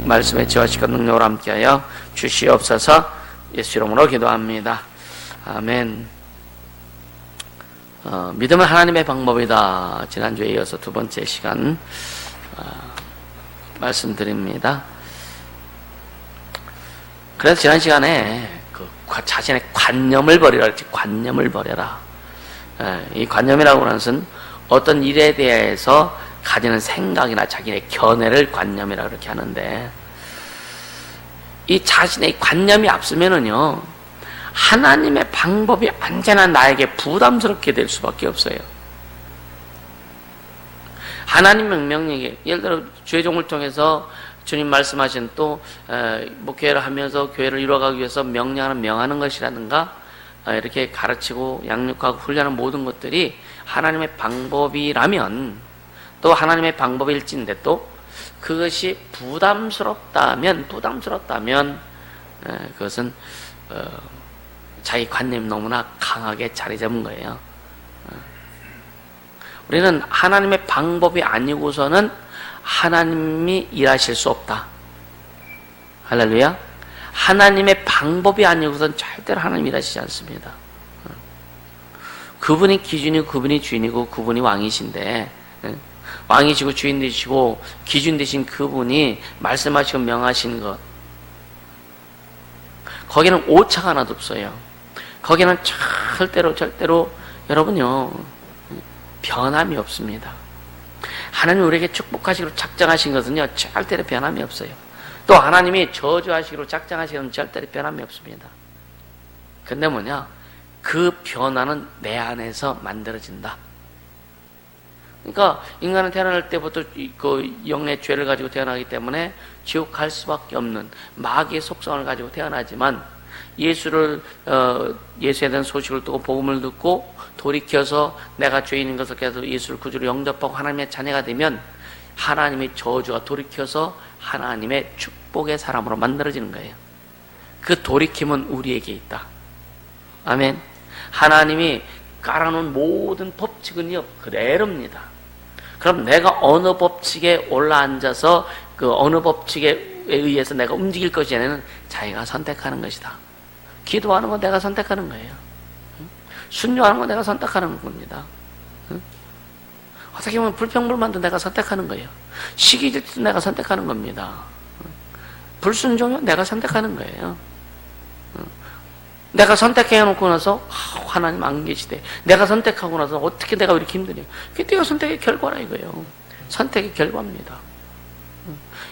말씀의 지화시간 능력으로 함께하여 주시옵소서. 예수 이름으로 기도합니다. 아멘. 믿음은 하나님의 방법이다. 지난주에 이어서 두 번째 시간 말씀드립니다. 그래서 지난 시간에 자신의 관념을 버리라 그랬지. 관념을 버려라. 이 관념이라고 하는 것은 어떤 일에 대해서 가지는 생각이나 자기의 견해를 관념이라고 그렇게 하는데, 이 자신의 관념이 앞서면은요, 하나님의 방법이 언제나 나에게 부담스럽게 될 수밖에 없어요. 하나님의 명령이, 예를 들어 주의 종을 통해서 주님 말씀하신 또 교회를 하면서 교회를 이루어가기 위해서 명하는 것이라든가 이렇게 가르치고 양육하고 훈련하는 모든 것들이 하나님의 방법이라면, 또 하나님의 방법일진데 또 그것이 부담스럽다면 그것은 자기 관념이 너무나 강하게 자리 잡은 거예요. 우리는 하나님의 방법이 아니고서는 하나님이 일하실 수 없다. 할렐루야. 하나님의 방법이 아니고서는 절대로 하나님이 일하시지 않습니다. 그분이 기준이고 그분이 주인이고 그분이 왕이신데, 왕이시고 주인 되시고 기준 되신 그분이 말씀하시고 명하신 것, 거기는 오차가 하나도 없어요. 거기는 절대로 여러분요, 변함이 없습니다. 하나님 우리에게 축복하시기로 작정하신 것은요, 절대로 변함이 없어요. 또 하나님이 저주하시기로 작정하신 것은 절대로 변함이 없습니다. 근데 그 변화는 내 안에서 만들어진다. 그러니까 인간은 태어날 때부터 그 영의 죄를 가지고 태어나기 때문에 지옥 갈 수밖에 없는 마귀의 속성을 가지고 태어나지만, 예수에 대한 소식을 듣고 복음을 듣고 돌이켜서 내가 죄인인 것을 깨닫고 예수를 구주로 영접하고 하나님의 자녀가 되면 하나님의 저주와 돌이켜서 하나님의 축복의 사람으로 만들어지는 거예요. 그 돌이킴은 우리에게 있다. 아멘. 하나님이 깔아놓은 모든 법칙은요, 그대로입니다. 그럼 내가 어느 법칙에 올라앉아서 그 어느 법칙에 의해서 내가 움직일 것이 아니라 자기가 선택하는 것이다. 기도하는 건 내가 선택하는 거예요. 순종하는 건 내가 선택하는 겁니다. 어떻게 보면 불평불만도 내가 선택하는 거예요. 시기질투도 내가 선택하는 겁니다. 불순종은 내가 선택하는 거예요. 내가 선택해놓고 나서 하나님 안 계시대. 내가 선택하고 나서 어떻게 내가 왜 이렇게 힘드냐. 그게 내가 선택의 결과라 이거예요. 선택의 결과입니다.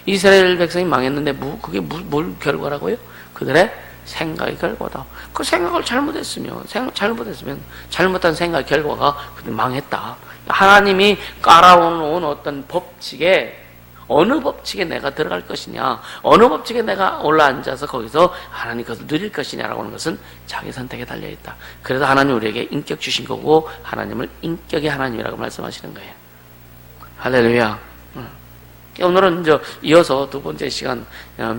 이스라엘 백성이 망했는데 그게 뭘 결과라고요? 그들의 생각의 결과다. 그 생각을 잘못했으면 잘못한 생각의 결과가 그들 망했다. 하나님이 깔아놓은 어떤 법칙에, 어느 법칙에 내가 들어갈 것이냐, 어느 법칙에 내가 올라앉아서 거기서 하나님 것을 누릴 것이냐라고 하는 것은 자기 선택에 달려있다. 그래서 하나님 우리에게 인격 주신 거고, 하나님을 인격의 하나님이라고 말씀하시는 거예요. 할렐루야. 오늘은 이어서 두 번째 시간,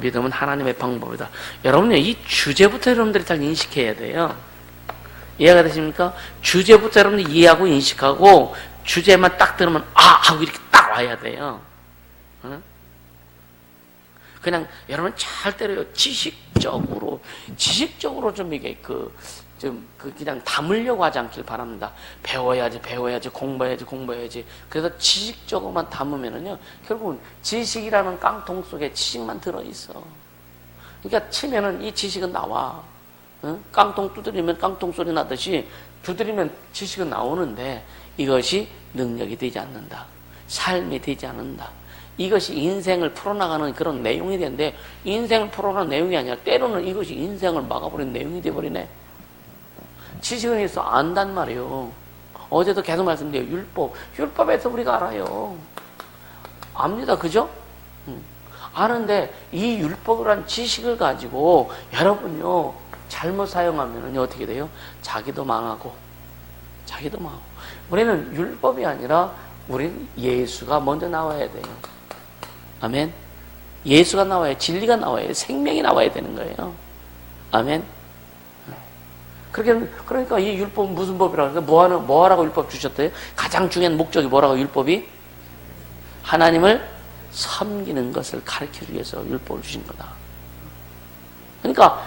믿음은 하나님의 방법이다. 여러분요, 이 주제부터 여러분들이 잘 인식해야 돼요. 이해가 되십니까? 주제부터 여러분들이 이해하고 인식하고, 주제만 딱 들으면 하고 이렇게 딱 와야 돼요. 그냥 여러분 절대로 지식적으로 좀 이게 그냥 담으려고 하지 않길 바랍니다. 배워야지, 공부해야지. 그래서 지식적으로만 담으면은요, 결국은 지식이라는 깡통 속에 지식만 들어있어. 그러니까 치면은 이 지식은 나와. 깡통 두드리면 깡통 소리 나듯이 두드리면 지식은 나오는데, 이것이 능력이 되지 않는다. 삶이 되지 않는다. 이것이 인생을 풀어나가는 그런 내용이 되는데, 인생을 풀어나가는 내용이 아니라 때로는 이것이 인생을 막아버리는 내용이 되어버리네. 지식은 있어 안단 말이에요. 어제도 계속 말씀드려요. 율법에서 우리가 알아요. 압니다. 그죠? 아는데 이 율법이란 지식을 가지고 여러분요, 잘못 사용하면은 어떻게 돼요? 자기도 망하고. 우리는 율법이 아니라 우리는 예수가 먼저 나와야 돼요. 아멘. 예수가 나와야, 진리가 나와야, 생명이 나와야 되는 거예요. 아멘. 그러니까 이 율법은 무슨 법이라고 하니까 뭐하라고 율법 주셨대요? 가장 중요한 목적이 뭐라고 율법이? 하나님을 섬기는 것을 가르치기 위해서 율법을 주신 거다. 그러니까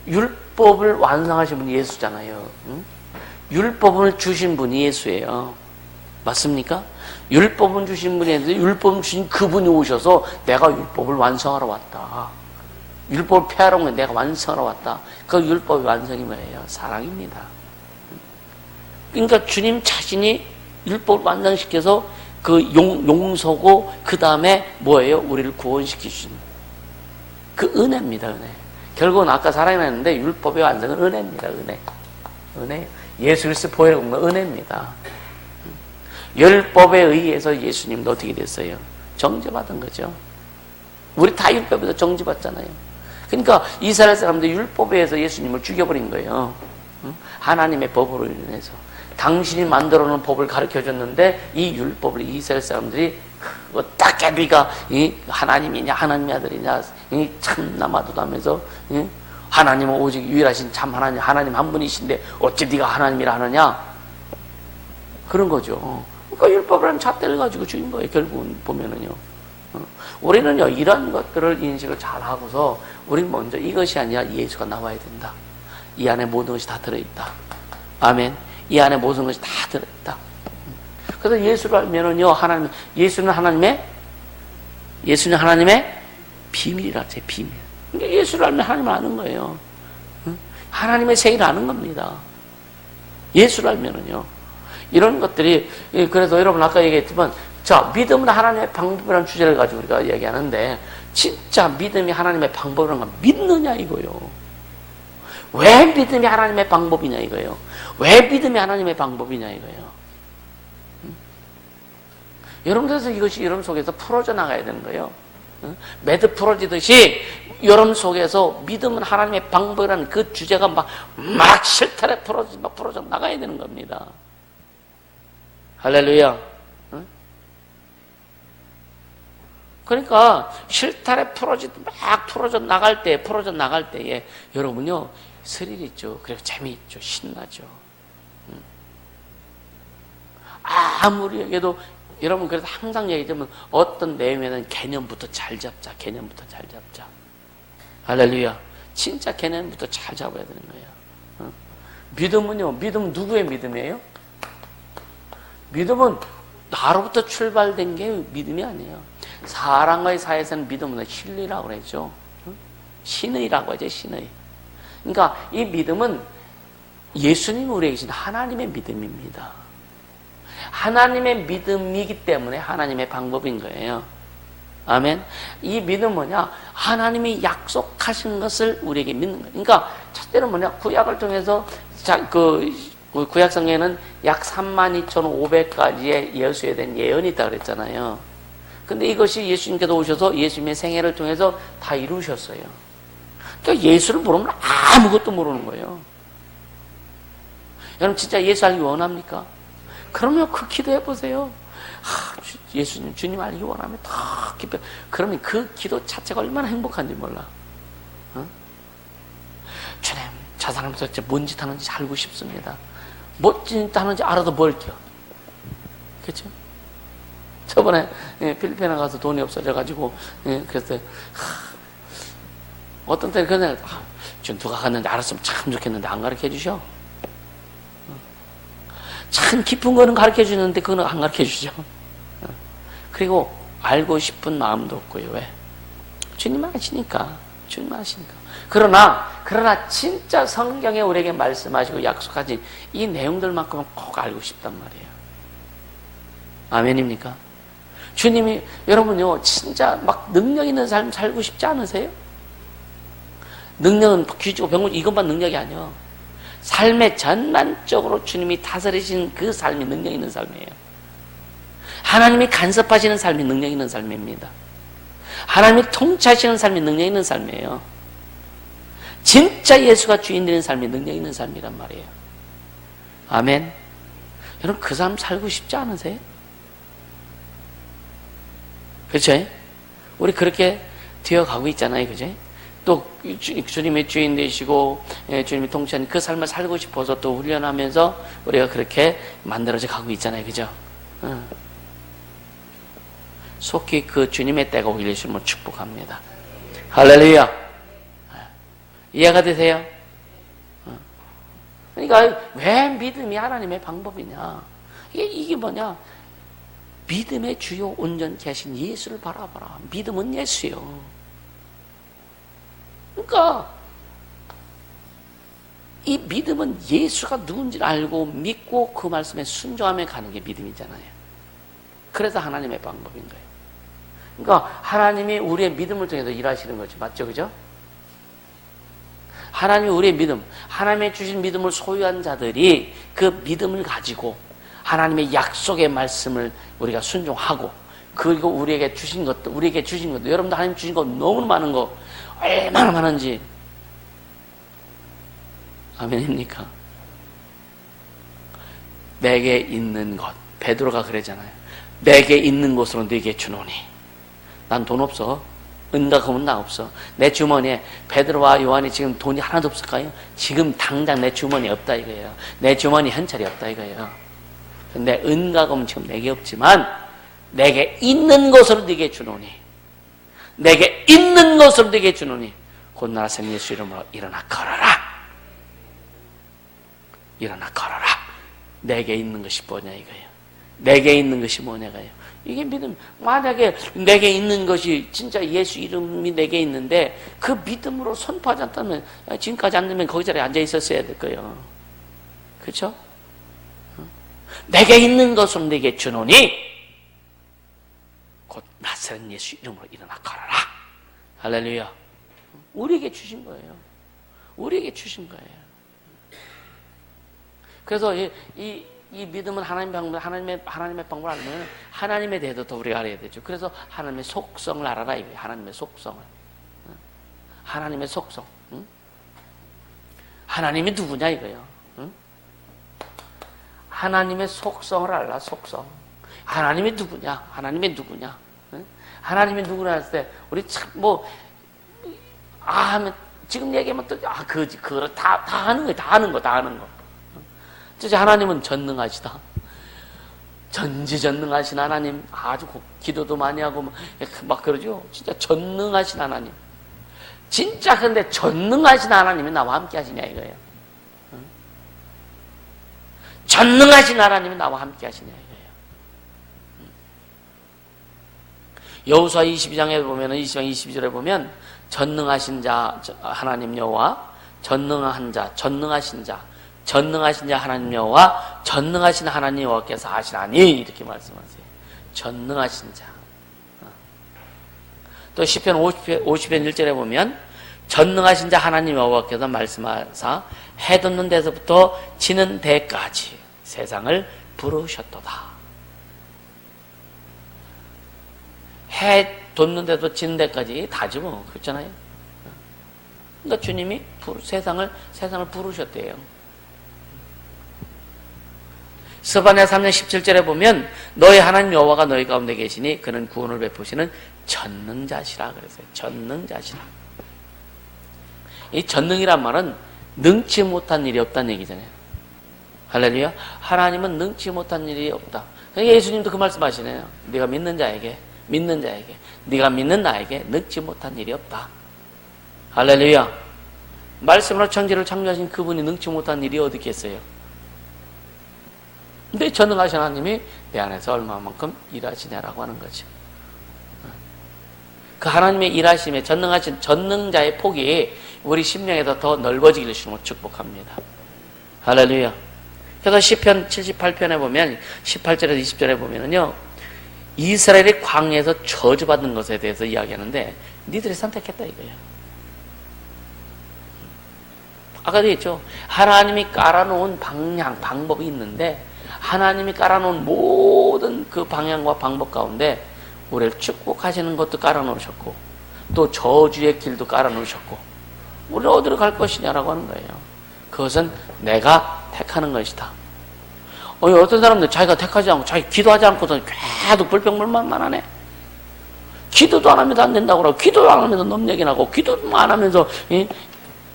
율법을 완성하신 분이 예수잖아요. 응? 율법을 주신 분이 예수예요. 맞습니까? 율법을 주신 분이 있는데 율법을 주신 그분이 오셔서 내가 율법을 완성하러 왔다. 율법을 폐하러 온 게 내가 완성하러 왔다. 그 율법의 완성이 뭐예요? 사랑입니다. 그러니까 주님 자신이 율법을 완성시켜서 그 용서고 그 다음에 뭐예요? 우리를 구원시키신 그 은혜입니다. 은혜. 결국은 아까 사랑이라 했는데 율법의 완성은 은혜입니다. 은혜. 예수 그리스도 보혈의 공로는 은혜입니다. 율법에 의해서 예수님도 어떻게 됐어요? 정죄받은 거죠. 우리 다 율법에서 정죄받잖아요. 그러니까 이스라엘 사람들 율법에 의해서 예수님을 죽여버린 거예요. 하나님의 법으로 인해서. 당신이 만들어 놓은 법을 가르쳐줬는데 이 율법을 이스라엘 사람들이 어떻게 네가 하나님이냐 하나님의 아들이냐 참나마도 하면서 하나님은 오직 유일하신 참 하나님 한 분이신데 어찌 네가 하나님이라 하느냐 그런 거죠. 그러니까 율법을 잣대를 가지고 죽인 거예요. 결국은 보면은요. 우리는요 이런 것들을 인식을 잘 하고서 우리는 먼저 이것이 아니라 예수가 나와야 된다. 이 안에 모든 것이 다 들어있다. 아멘. 이 안에 모든 것이 다 들어있다. 그래서 예수를 알면은요 예수는 하나님의 비밀이라 했어요. 비밀. 그러니까 예수를 알면 하나님을 아는 거예요. 하나님의 세계를 아는 겁니다. 예수를 알면은요. 이런 것들이, 그래서 여러분 아까 얘기했지만, 자, 믿음은 하나님의 방법이라는 주제를 가지고 우리가 이야기하는데, 진짜 믿음이 하나님의 방법이라는 건 믿느냐 이거요. 왜 믿음이 하나님의 방법이냐 이거요. 왜 믿음이 하나님의 방법이냐 이거요. 여러분들에서 이것이 여러분 속에서 풀어져 나가야 되는 거예요. 매듭 풀어지듯이 여러분 속에서 믿음은 하나님의 방법이라는 그 주제가 막 실타래 풀어져 나가야 되는 겁니다. 할렐루야. 그러니까 실타래 풀어져 나갈 때에 여러분요 스릴 있죠. 그리고 재미있죠. 신나죠. 아무리 얘기해도 여러분 그래서 항상 얘기하면 어떤 내용에는 개념부터 잘 잡자. 할렐루야. 진짜 개념부터 잘 잡아야 되는 거예요. 믿음은 누구의 믿음이에요? 믿음은 나로부터 출발된 게 믿음이 아니에요. 사람과의 사이에서는 믿음은 신이라고 그러죠. 신의라고 하죠. 신의. 그러니까 이 믿음은 예수님이 우리에게 계신 하나님의 믿음입니다. 하나님의 믿음이기 때문에 하나님의 방법인 거예요. 아멘. 이 믿음은 뭐냐? 하나님이 약속하신 것을 우리에게 믿는 거예요. 그러니까 첫째는 뭐냐? 구약을 통해서 구약 성경에는 약 32,500가지의 예수에 대한 예언이 있다고 그랬잖아요. 근데 이것이 예수님께서 오셔서 예수님의 생애를 통해서 다 이루셨어요. 그러니까 예수를 모르면 아무것도 모르는 거예요. 여러분 진짜 예수 알기 원합니까? 그러면 그 기도해 보세요. 예수님, 주님 알기 원하면 더 깊이. 그러면 그 기도 자체가 얼마나 행복한지 몰라. 주님, 저 사람 도대체 뭔 짓 하는지 알고 싶습니다. 뭔 짓 하는지 알아도 뭘게요. 그렇죠? 저번에 필리핀에 가서 돈이 없어져가지고 그래서 어떤 때는 그냥 지금 누가 갔는데 알았으면 참 좋겠는데 안 가르쳐 주셔. 참 깊은 거는 가르쳐 주는데 그거는 안 가르쳐 주죠. 그리고 알고 싶은 마음도 없고요. 왜? 주님 아시니까. 그러나 진짜 성경에 우리에게 말씀하시고 약속하신 이 내용들만큼은 꼭 알고 싶단 말이에요. 아멘입니까? 주님이 여러분요 진짜 막 능력 있는 삶 살고 싶지 않으세요? 능력은 귀지고 병고 이것만 능력이 아니에요. 삶의 전반적으로 주님이 다스리신 그 삶이 능력 있는 삶이에요. 하나님이 간섭하시는 삶이 능력 있는 삶입니다. 하나님이 통치하시는 삶이 능력 있는 삶이에요. 진짜 예수가 주인 되는 삶이 능력 있는 삶이란 말이에요. 아멘. 여러분 그 삶 살고 싶지 않으세요? 그렇죠? 우리 그렇게 되어가고 있잖아요. 그죠? 또 주님의 주인 되시고 주님이 통치하는 그 삶을 살고 싶어서 또 훈련하면서 우리가 그렇게 만들어져 가고 있잖아요. 그죠? 속히 그 주님의 때가 오길 예수님을 축복합니다. 할렐루야. 이해가 되세요? 그러니까 왜 믿음이 하나님의 방법이냐? 이게 뭐냐? 믿음의 주요 온전케 하신 예수를 바라봐라. 믿음은 예수요. 그러니까 이 믿음은 예수가 누군지를 알고 믿고 그 말씀에 순종하며 가는 게 믿음이잖아요. 그래서 하나님의 방법인 거예요. 그러니까 하나님이 우리의 믿음을 통해서 일하시는 거죠. 맞죠? 그죠? 하나님이 우리의 믿음, 하나님의 주신 믿음을 소유한 자들이 그 믿음을 가지고 하나님의 약속의 말씀을 우리가 순종하고, 그리고 우리에게 주신 것도, 여러분도 하나님 주신 것 너무 많은 거, 얼마나 많은지. 아멘입니까? 내게 있는 것, 베드로가 그러잖아요. 내게 있는 것으로 네게 주노니. 난 돈 없어. 은과 금은 나 없어. 내 주머니에 베드로와 요한이 지금 돈이 하나도 없을까요? 지금 당장 내 주머니에 없다 이거예요. 내 주머니 현찰이 없다 이거예요. 근데 은과 금은 지금 내게 없지만 내게 있는 것으로 네게 주노니, 내게 있는 것으로 네게 주노니 곧 나라생 예수 이름으로 일어나 걸어라. 일어나 걸어라. 내게 있는 것이 뭐냐 이거예요. 내게 있는 것이 뭐냐가요. 이게 믿음. 만약에 내게 있는 것이 진짜 예수 이름이 내게 있는데 그 믿음으로 선포하지 않다면, 지금까지 안 되면 거기 자리에 앉아 있었어야 될 거예요. 그렇죠? 내게 있는 것을 내게 주노니 곧 나사렛 예수 이름으로 일어나 걸어라. 할렐루야. 우리에게 주신 거예요. 우리에게 주신 거예요. 그래서 이 믿음은 하나님의 방법을 알면 하나님에 대해서 더 우리가 알아야 되죠. 그래서 하나님의 속성을 알아라 이거예요. 하나님의 속성을. 하나님의 속성. 하나님이 누구냐 이거예요. 하나님의 속성을 알라. 속성. 하나님이 누구냐? 하나님이 누구냐? 하나님이 누구냐 했을 때 우리 참 하면 지금 얘기하면 또 그걸 다 하는 거예요. 다 하는 거. 진짜 하나님은 전능하시다. 전지전능하신 하나님, 아주 기도도 많이 하고 막 그러죠. 진짜 전능하신 하나님. 진짜 근데 전능하신 하나님이 나와 함께 하시냐 이거예요. 전능하신 하나님이 나와 함께 하시냐 이거예요. 여호수아 22장에 보면은 22장 22절에 보면 전능하신 자 하나님 여호와, 전능한 자, 전능하신 자 하나님 여호와, 전능하신 하나님 여호와께서 하시나니 이렇게 말씀하세요. 전능하신 자. 또 시편 50편 1절에 보면 전능하신 자 하나님 여호와께서 말씀하사 해 돋는 데서부터 지는 데까지 세상을 부르셨도다. 해 돋는 데도 지는 데까지 다지 뭐. 그렇잖아요. 그러니까 주님이 세상을 부르셨대요. 스바냐 3장 17절에 보면 너희 하나님 여호와가 너희 가운데 계시니 그는 구원을 베푸시는 전능자시라 그랬어요. 전능자시라. 이 전능이란 말은 능치 못한 일이 없다는 얘기잖아요. 할렐루야. 하나님은 능치 못한 일이 없다. 예수님도 그 말씀하시네요. 네가 믿는 자에게 네가 믿는 나에게 능치 못한 일이 없다. 할렐루야. 말씀으로 천지를 창조하신 그분이 능치 못한 일이 어디 있겠어요? 근데 전능하신 하나님이 내 안에서 얼마만큼 일하시냐라고 하는 거죠. 그 하나님의 일하심에 전능하신 전능자의 폭이 우리 심령에서 더 넓어지기를 주님으로 축복합니다. 할렐루야. 그래서 시편 78편에 보면 18절에서 20절에 보면은요, 이스라엘이 광야에서 저주받은 것에 대해서 이야기하는데 니들이 선택했다 이거예요. 아까도 했죠. 하나님이 깔아놓은 방법이 있는데 하나님이 깔아놓은 모든 그 방향과 방법 가운데 우리를 축복하시는 것도 깔아놓으셨고 또 저주의 길도 깔아놓으셨고 우리는 어디로 갈 것이냐라고 하는 거예요. 그것은 내가 택하는 것이다. 어떤 사람들 자기가 택하지 않고 자기 기도하지 않고서 계속 불평불만만 하네. 기도도 안 하면서 안 된다고 그러고 기도도 안 하면서 넘 얘기나 하고 기도도 안 하면서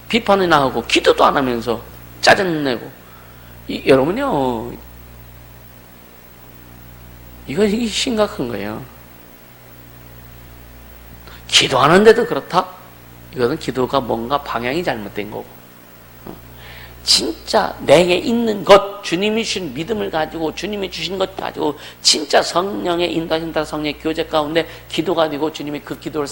비판이나 하고 기도도 안 하면서 짜증내고 여러분요, 이게 심각한 거예요. 기도하는데도 그렇다? 이거는 기도가 뭔가 방향이 잘못된 거고. 진짜 내게 있는 것, 주님이 주신 믿음을 가지고 주님이 주신 것 가지고 진짜 성령의 인도하심 따라 성령의 교제 가운데 기도가 되고 주님이 그 기도를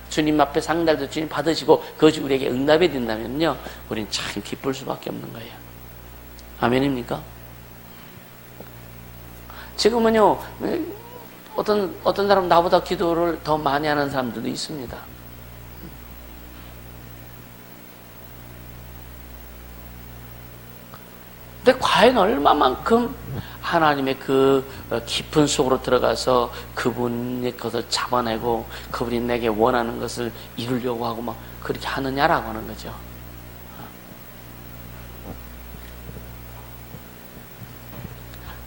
주님 앞에 상달도 주님 받으시고 그것이 우리에게 응답이 된다면요, 우리는 참 기쁠 수밖에 없는 거예요. 아멘입니까? 지금은요, 어떤 사람 나보다 기도를 더 많이 하는 사람들도 있습니다. 근데 과연 얼마만큼 하나님의 그 깊은 속으로 들어가서 그분의 것을 잡아내고 그분이 내게 원하는 것을 이루려고 하고 막 그렇게 하느냐라고 하는 거죠.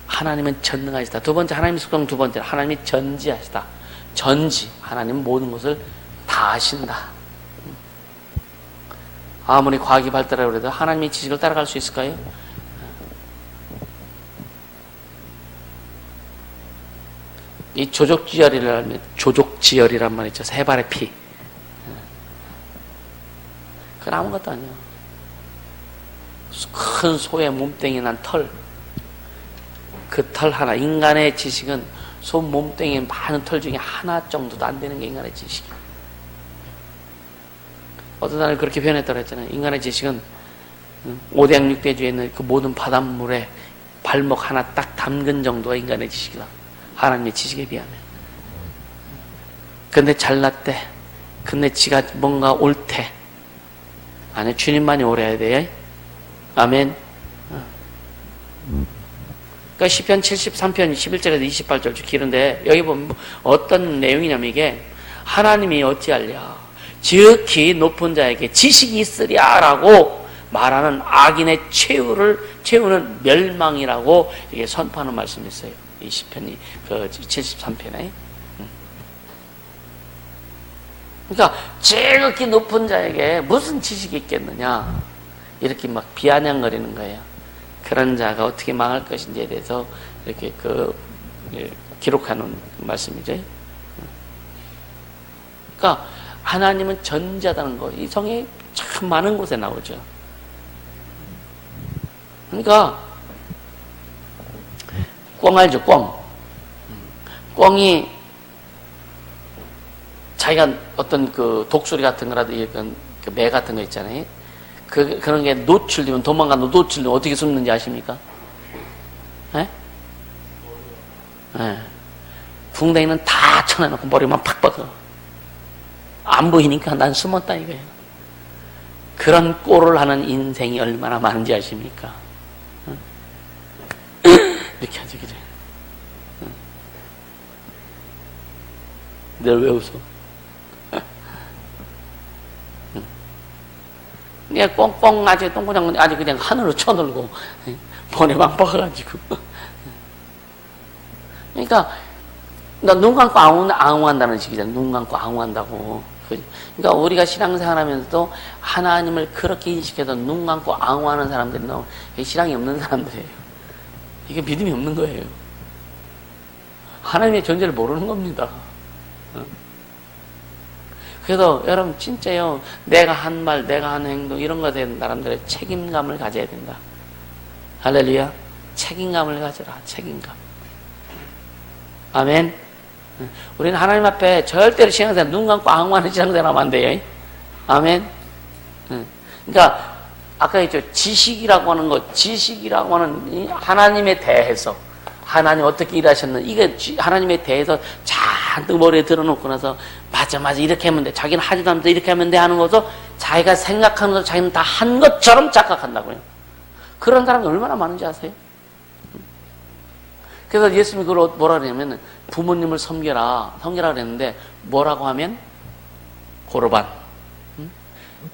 하나님은 전능하시다. 두 번째, 하나님의 속성 두 번째, 하나님이 전지하시다. 전지, 하나님은 모든 것을 다 아신다. 아무리 과학이 발달하고 해도 하나님의 지식을 따라갈 수 있을까요? 이 조족지혈이란 말 있죠. 세 발의 피. 그건 아무것도 아니야. 큰 소의 몸뚱이 난 털. 그 털 하나, 인간의 지식은 소 몸뚱이에 많은 털 중에 하나 정도도 안 되는 게 인간의 지식이야. 어떤 사람이 그렇게 표현했다고 했잖아요. 인간의 지식은 오대양육대주에 있는 그 모든 바닷물에 발목 하나 딱 담근 정도가 인간의 지식이다. 하나님의 지식에 비하면. 근데 잘났대. 근데 지가 뭔가 옳대. 아니, 주님만이 오래야 돼. 아멘. 그러니까 시편 73편 11절에서 28절 길은데 여기 보면 어떤 내용이냐면 이게 하나님이 어찌하랴 지극히 높은 자에게 지식이 있으랴라고 말하는 악인의 최후는 멸망이라고 이게 선포하는 말씀이 있어요. 이 시편이 그 73편에. 그러니까 지극히 높은 자에게 무슨 지식이 있겠느냐 이렇게 막 비아냥거리는 거예요. 그런 자가 어떻게 망할 것인지에 대해서 이렇게 기록하는 말씀이죠. 그러니까 하나님은 전지하다는 거, 이 성에 참 많은 곳에 나오죠. 그러니까 꿩 알죠? 꿩. 꿩이 자기가 어떤 그 독수리 같은 거라도 그 매 같은 거 있잖아요. 그런 게 노출되면 노출되면 어떻게 숨는지 아십니까? 예? 예. 궁뎅이는 다 쳐내놓고 머리만 팍 뻗어. 안 보이니까 난 숨었다 이거예요. 그런 꼴을 하는 인생이 얼마나 많은지 아십니까? 이렇게 하지, 그래. 늘 왜 웃어? 그냥 꽁꽁 아주 똥구장 아주 그냥 하늘로 쳐들고 번에만 뻗어가지고. 그러니까 눈 감고 앙호한다는 식이잖아. 눈 감고 앙호한다고. 그러니까 우리가 신앙생활하면서도 하나님을 그렇게 인식해서 눈 감고 앙호하는 사람들이 너무 신앙이 없는 사람들이에요. 이게 믿음이 없는 거예요. 하나님의 존재를 모르는 겁니다. 그래서 여러분 진짜요, 내가 한 말, 내가 한 행동 이런 것에 대한 사람들의 책임감을 가져야 된다. 할렐루야. 책임감을 가져라. 책임감. 아멘. 우리는 하나님 앞에 절대로 신앙생활 눈 감고 앙호하는 신앙생활 하면 안 돼요. 아멘. 그러니까 아까 했죠. 지식이라고 하는 것, 지식이라고 하는 하나님에 대해서 하나님 어떻게 일하셨는지 이게 하나님에 대해서 잔뜩 머리에 들어놓고 나서 맞아 이렇게 하면 돼. 자기는 하지도 않는데 이렇게 하면 돼 하는 것도 자기가 생각하는 것 자기는 다 한 것처럼 착각한다고요. 그런 사람이 얼마나 많은지 아세요? 그래서 예수님이 그걸 뭐라 그러냐면 부모님을 섬겨라 그랬는데 뭐라고 하면 고르반.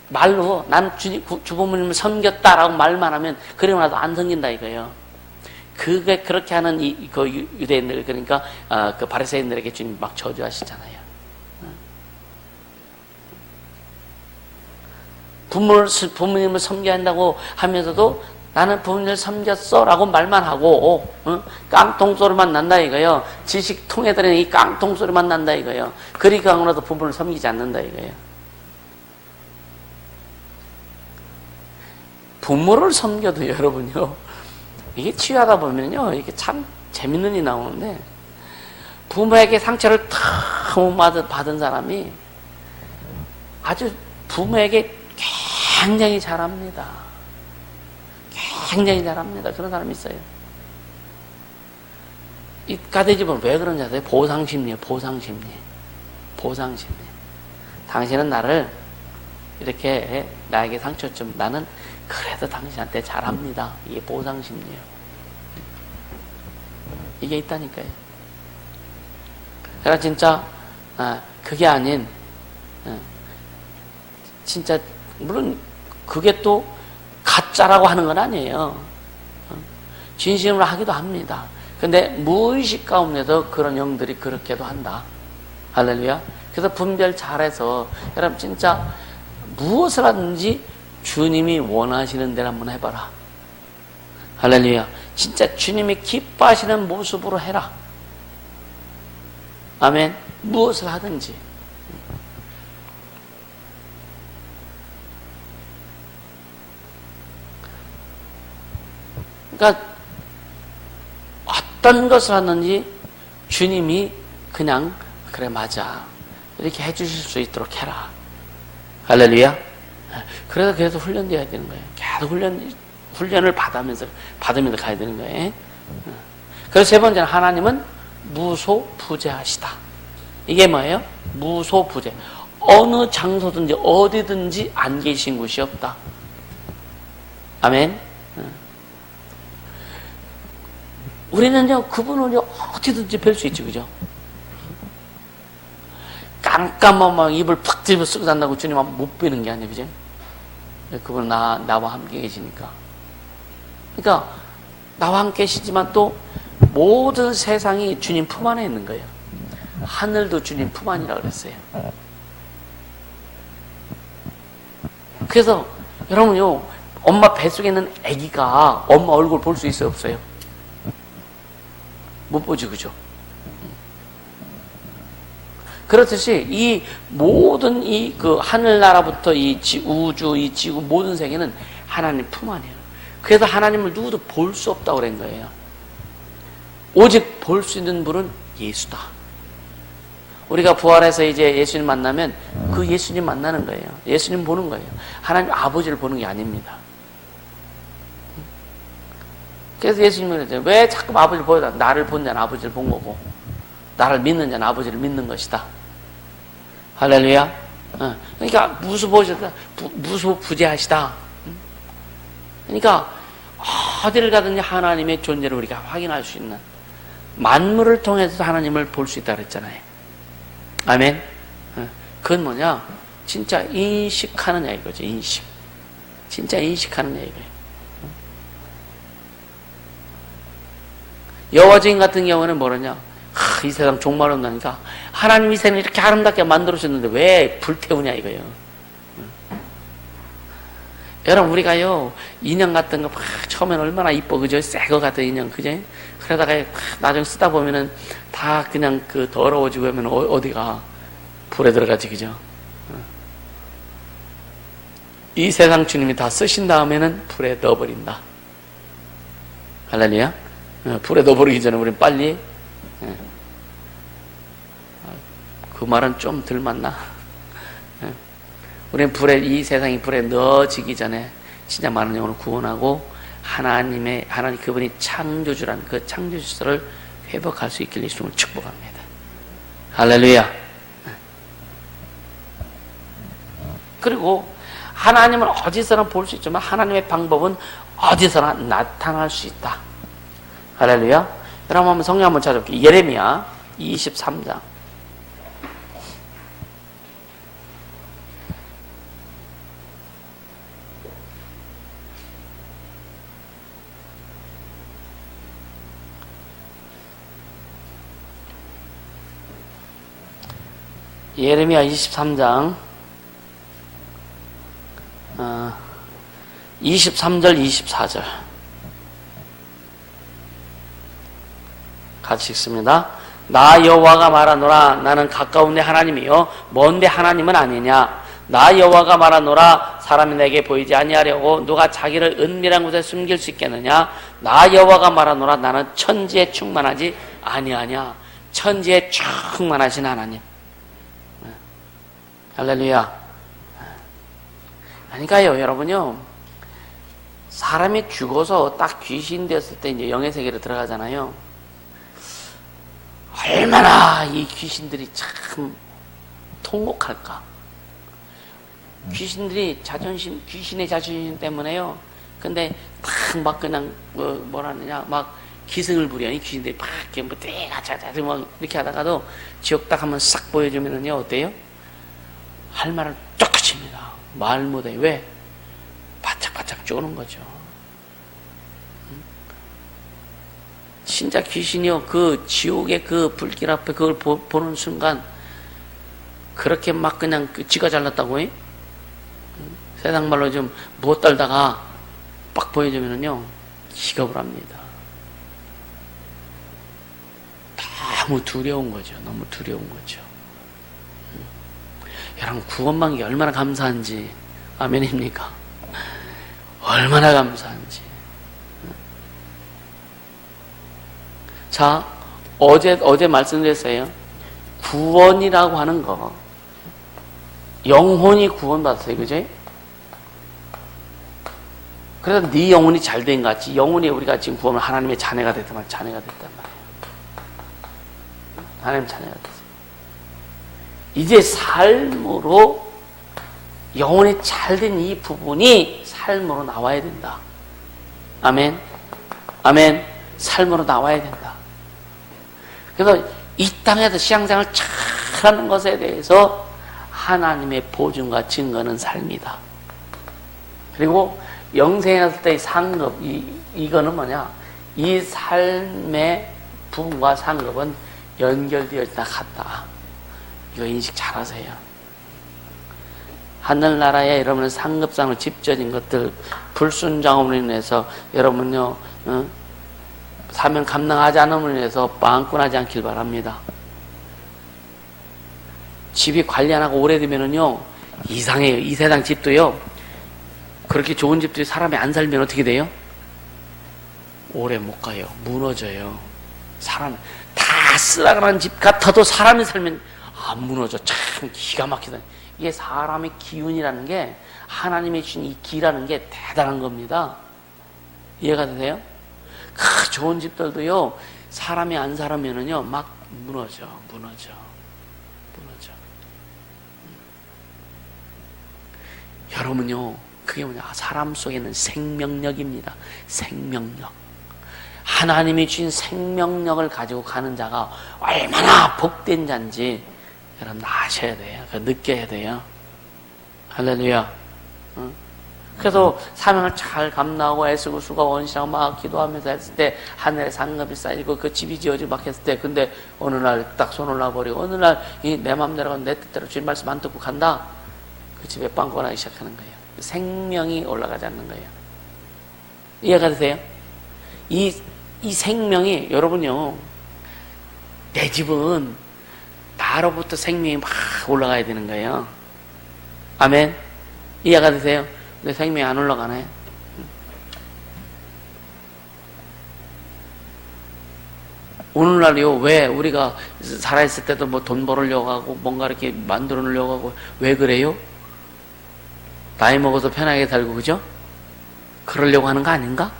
말로 난 주부모님을 섬겼다라고 말만 하면 그러고 나도 안 섬긴다 이거예요. 그게 그렇게 하는 그 유대인들 그러니까 그 바리새인들에게 주님 막 저주하시잖아요. 부모님을 섬겨야 한다고 하면서도 나는 부모님을 섬겼어 라고 말만 하고 깡통 소리만 난다 이거예요. 지식통에 들은 이 깡통 소리만 난다 이거예요. 그리 강으로도 부모를 섬기지 않는다 이거예요. 부모를 섬겨도 여러분요, 이게 치유하다 보면요, 이게 참 재밌는 일이 나오는데, 부모에게 상처를 너무 받은 사람이 아주 부모에게 굉장히 잘합니다. 굉장히 잘합니다. 그런 사람이 있어요. 이 가대집은 왜 그런지 아세요? 보상심리예요. 보상심리. 보상심리. 당신은 나를 이렇게 나에게 상처 좀, 나는 그래도 당신한테 잘합니다. 이게 보상심리예요. 이게 있다니까요. 그러나 진짜 그게 아닌, 진짜 물론 그게 또 가짜라고 하는 건 아니에요. 진심으로 하기도 합니다. 근데 무의식 가운데서 그런 영들이 그렇게도 한다. 할렐루야. 그래서 분별 잘해서 여러분 진짜 무엇을 하든지 주님이 원하시는 대로 한번 해봐라. 할렐루야. 진짜 주님이 기뻐하시는 모습으로 해라. 아멘. 무엇을 하든지. 그러니까 어떤 것을 하든지 주님이 그냥 그래 맞아 이렇게 해주실 수 있도록 해라. 할렐루야. 그래서 계속 훈련돼야 되는 거예요. 계속 훈련을 받으면서 가야 되는 거예요. 그래서 세 번째는 하나님은 무소부재하시다. 이게 뭐예요? 무소부재. 어느 장소든지 어디든지 안 계신 곳이 없다. 아멘. 우리는요, 그분을 어디든지 뵐 수 있지, 그죠? 깜깜한 막 입을 팍 뒤집어 쓰고 산다고 주님 한번 못 뵈는 게 아니에요, 그죠? 그분은 나와 함께 계시니까. 그러니까, 나와 함께 계시지만 또 모든 세상이 주님 품 안에 있는 거예요. 하늘도 주님 품 안이라고 그랬어요. 그래서, 여러분요, 엄마 뱃속에 있는 아기가 엄마 얼굴 볼 수 있어요, 없어요? 못 보지, 그죠? 그렇듯이 이 모든 그 하늘나라부터 이 우주, 이 지구 모든 세계는 하나님 품 안이에요. 그래서 하나님을 누구도 볼 수 없다고 그런 거예요. 오직 볼 수 있는 분은 예수다. 우리가 부활해서 이제 예수님 만나면 그 예수님 만나는 거예요. 예수님 보는 거예요. 하나님 아버지를 보는 게 아닙니다. 그래서 예수님이 그랬잖아요. 왜 자꾸 아버지를 보여달라? 나를 본 자는 아버지를 본 거고, 나를 믿는 자는 아버지를 믿는 것이다. 할렐루야. 그러니까 무소부재하시다. 그러니까 어디를 가든지 하나님의 존재를 우리가 확인할 수 있는, 만물을 통해서 하나님을 볼 수 있다 그랬잖아요. 아멘. 그건 뭐냐? 진짜 인식하느냐 이거죠. 인식. 진짜 인식하느냐 이거예요. 여호와 증인 같은 경우는 뭐냐? 이 세상 종말 온다니까 하나님이 이 세상을 이렇게 아름답게 만들어주셨는데 왜 불태우냐 이거예요. 여러분 우리가요 인형 같은 거 막 처음엔 얼마나 이뻐 그죠? 새 거 같은 인형 그죠? 그러다가 나중에 쓰다 보면은 다 그냥 그 더러워지고 하면 어디가 불에 들어가지 그죠? 이 세상 주님이 다 쓰신 다음에는 불에 넣어버린다. 할렐루야. 불에 넣어버리기 전에 우리는 빨리, 그 말은 좀 덜 맞나? 우리는 이 세상이 불에 넣어지기 전에 진짜 많은 영혼을 구원하고 하나님 그분이 창조주란 그 창조주를 회복할 수 있길 예수님을 축복합니다. 할렐루야. 그리고 하나님을 어디서나 볼 수 있지만 하나님의 방법은 어디서나 나타날 수 있다. 할렐루야. 여러분 한번 성경 한번 찾아볼게요. 예레미야 23장. 예레미야 23장 23절, 24절. 같이 읽습니다. 나 여호와가 말하노라. 나는 가까운 데 하나님이요 먼 데 하나님은 아니냐. 나 여호와가 말하노라. 사람이 내게 보이지 아니하려고 누가 자기를 은밀한 곳에 숨길 수 있겠느냐. 나 여호와가 말하노라. 나는 천지에 충만하지 아니하냐. 천지에 충만하신 하나님. 할렐루야. 그러니까요, 여러분요, 사람이 죽어서 딱 귀신 됐을 때 이제 영의 세계로 들어가잖아요. 얼마나 이 귀신들이 참 통곡할까. 귀신들이 귀신의 자존심 때문에요. 근데 막 그냥 뭐라 하느냐, 막 기승을 부려. 이 귀신들이 막 이렇게 뭐 대가자자자 막 이렇게 하다가도 지옥 딱 한번 싹 보여주면은요, 어때요? 할 말을 쫙 그칩니다. 말 못해. 왜? 바짝바짝 쪼는 거죠. 진짜 귀신이요, 그 지옥의 그 불길 앞에 그걸 보는 순간 그렇게 막 그냥 지가 잘났다고 해? 세상 말로 좀 못 떨다가 빡 보여주면은요 기겁을 합니다. 너무 두려운 거죠. 너무 두려운 거죠. 여러분, 구원받은 게 얼마나 감사한지. 아멘입니까? 얼마나 감사한지. 자, 어제 말씀드렸어요. 구원이라고 하는 거, 영혼이 구원받았어요. 그죠? 그래서 네 영혼이 잘된 것 같이, 영혼이 우리가 지금 구원을 하나님의 자녀가 됐단 말이에요. 자녀가 됐단 말이에요. 하나님 자녀가 됐어요. 이제 삶으로 영혼이 잘된 이 부분이 삶으로 나와야 된다. 아멘. 아멘. 삶으로 나와야 된다. 그래서 이 땅에서 신앙생활을 잘하는 것에 대해서 하나님의 보증과 증거는 삶이다. 그리고 영생에 갔을 때의 상급, 이거는 뭐냐? 이 삶의 부분과 상급은 연결되어 있다 같다. 이거 인식 잘 하세요. 하늘나라에 여러분의 상급상으로 집져진 것들, 불순종함으로 인해서 여러분요, 사명 감당하지 않음으로 인해서 빵꾸나지 않길 바랍니다. 집이 관리 안 하고 오래되면은요, 이상해요. 이 세상 집도요, 그렇게 좋은 집들이 사람이 안 살면 어떻게 돼요? 오래 못 가요. 무너져요. 사람, 다 쓰라그란 집 같아도 사람이 살면 안 무너져. 참 기가 막히다. 이게 사람의 기운이라는 게, 하나님이 주신 이 기라는 게 대단한 겁니다. 이해가 되세요? 그 좋은 집들도요, 사람이 안 살면은요, 막 무너져. 여러분요, 그게 뭐냐? 사람 속에는 생명력입니다. 생명력. 하나님이 주신 생명력을 가지고 가는 자가 얼마나 복된 자인지 여러분 아셔야 돼요. 느껴야 돼요. 할렐루야. 그래서 사명을 잘 감당하고 애쓰고 수고 원시하고 막 기도하면서 했을 때 하늘에 상급이 쌓이고 그 집이 지어지고 막 했을 때, 근데 어느 날 딱 손을 놔버리고 어느 날 내 맘대로 내 뜻대로 주님 말씀 안 듣고 간다. 그 집에 빵꾸 나기 시작하는 거예요. 생명이 올라가지 않는 거예요. 이해가 되세요? 이 생명이, 여러분요, 내 집은 나로부터 생명이 막 올라가야 되는 거예요. 아멘. 이해가 되세요? 내 생명이 안 올라가네. 오늘날요, 왜 우리가 살아있을 때도 뭐 돈 벌으려고 하고 뭔가 이렇게 만들어 놓으려고 하고, 왜 그래요? 나이 먹어서 편하게 살고, 그죠? 그러려고 하는 거 아닌가?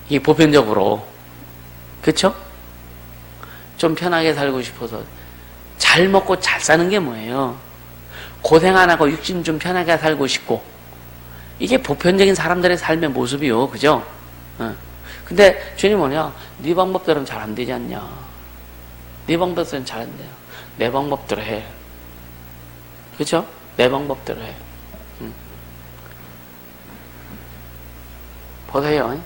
이게 보편적으로. 그쵸? 좀 편하게 살고 싶어서. 잘 먹고 잘 사는 게 뭐예요? 고생 안 하고 육신 좀 편하게 살고 싶고. 이게 보편적인 사람들의 삶의 모습이요. 그죠? 근데 주님 뭐냐? 네 방법대로는 잘 안 되지 않냐? 네 방법대로는 잘 안 돼요. 내 방법대로 해. 그죠? 내 방법대로 해. 보세요.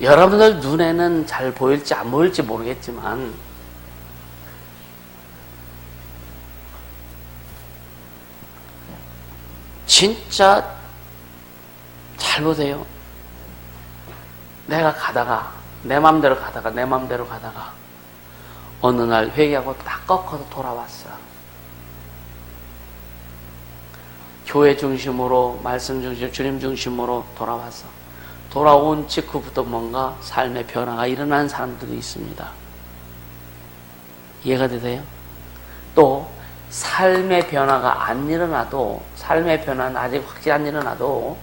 여러분들 눈에는 잘 보일지 안 보일지 모르겠지만, 진짜 잘 보세요. 내가 가다가 내 맘대로 가다가 어느 날 회개하고 딱 꺾어서 돌아왔어. 교회 중심으로, 말씀 중심, 주님 중심으로 돌아왔어. 돌아온 직후부터 뭔가 삶의 변화가 일어난 사람들이 있습니다. 이해가 되세요? 또 삶의 변화가 안 일어나도, 삶의 변화는 아직 확실히 안 일어나도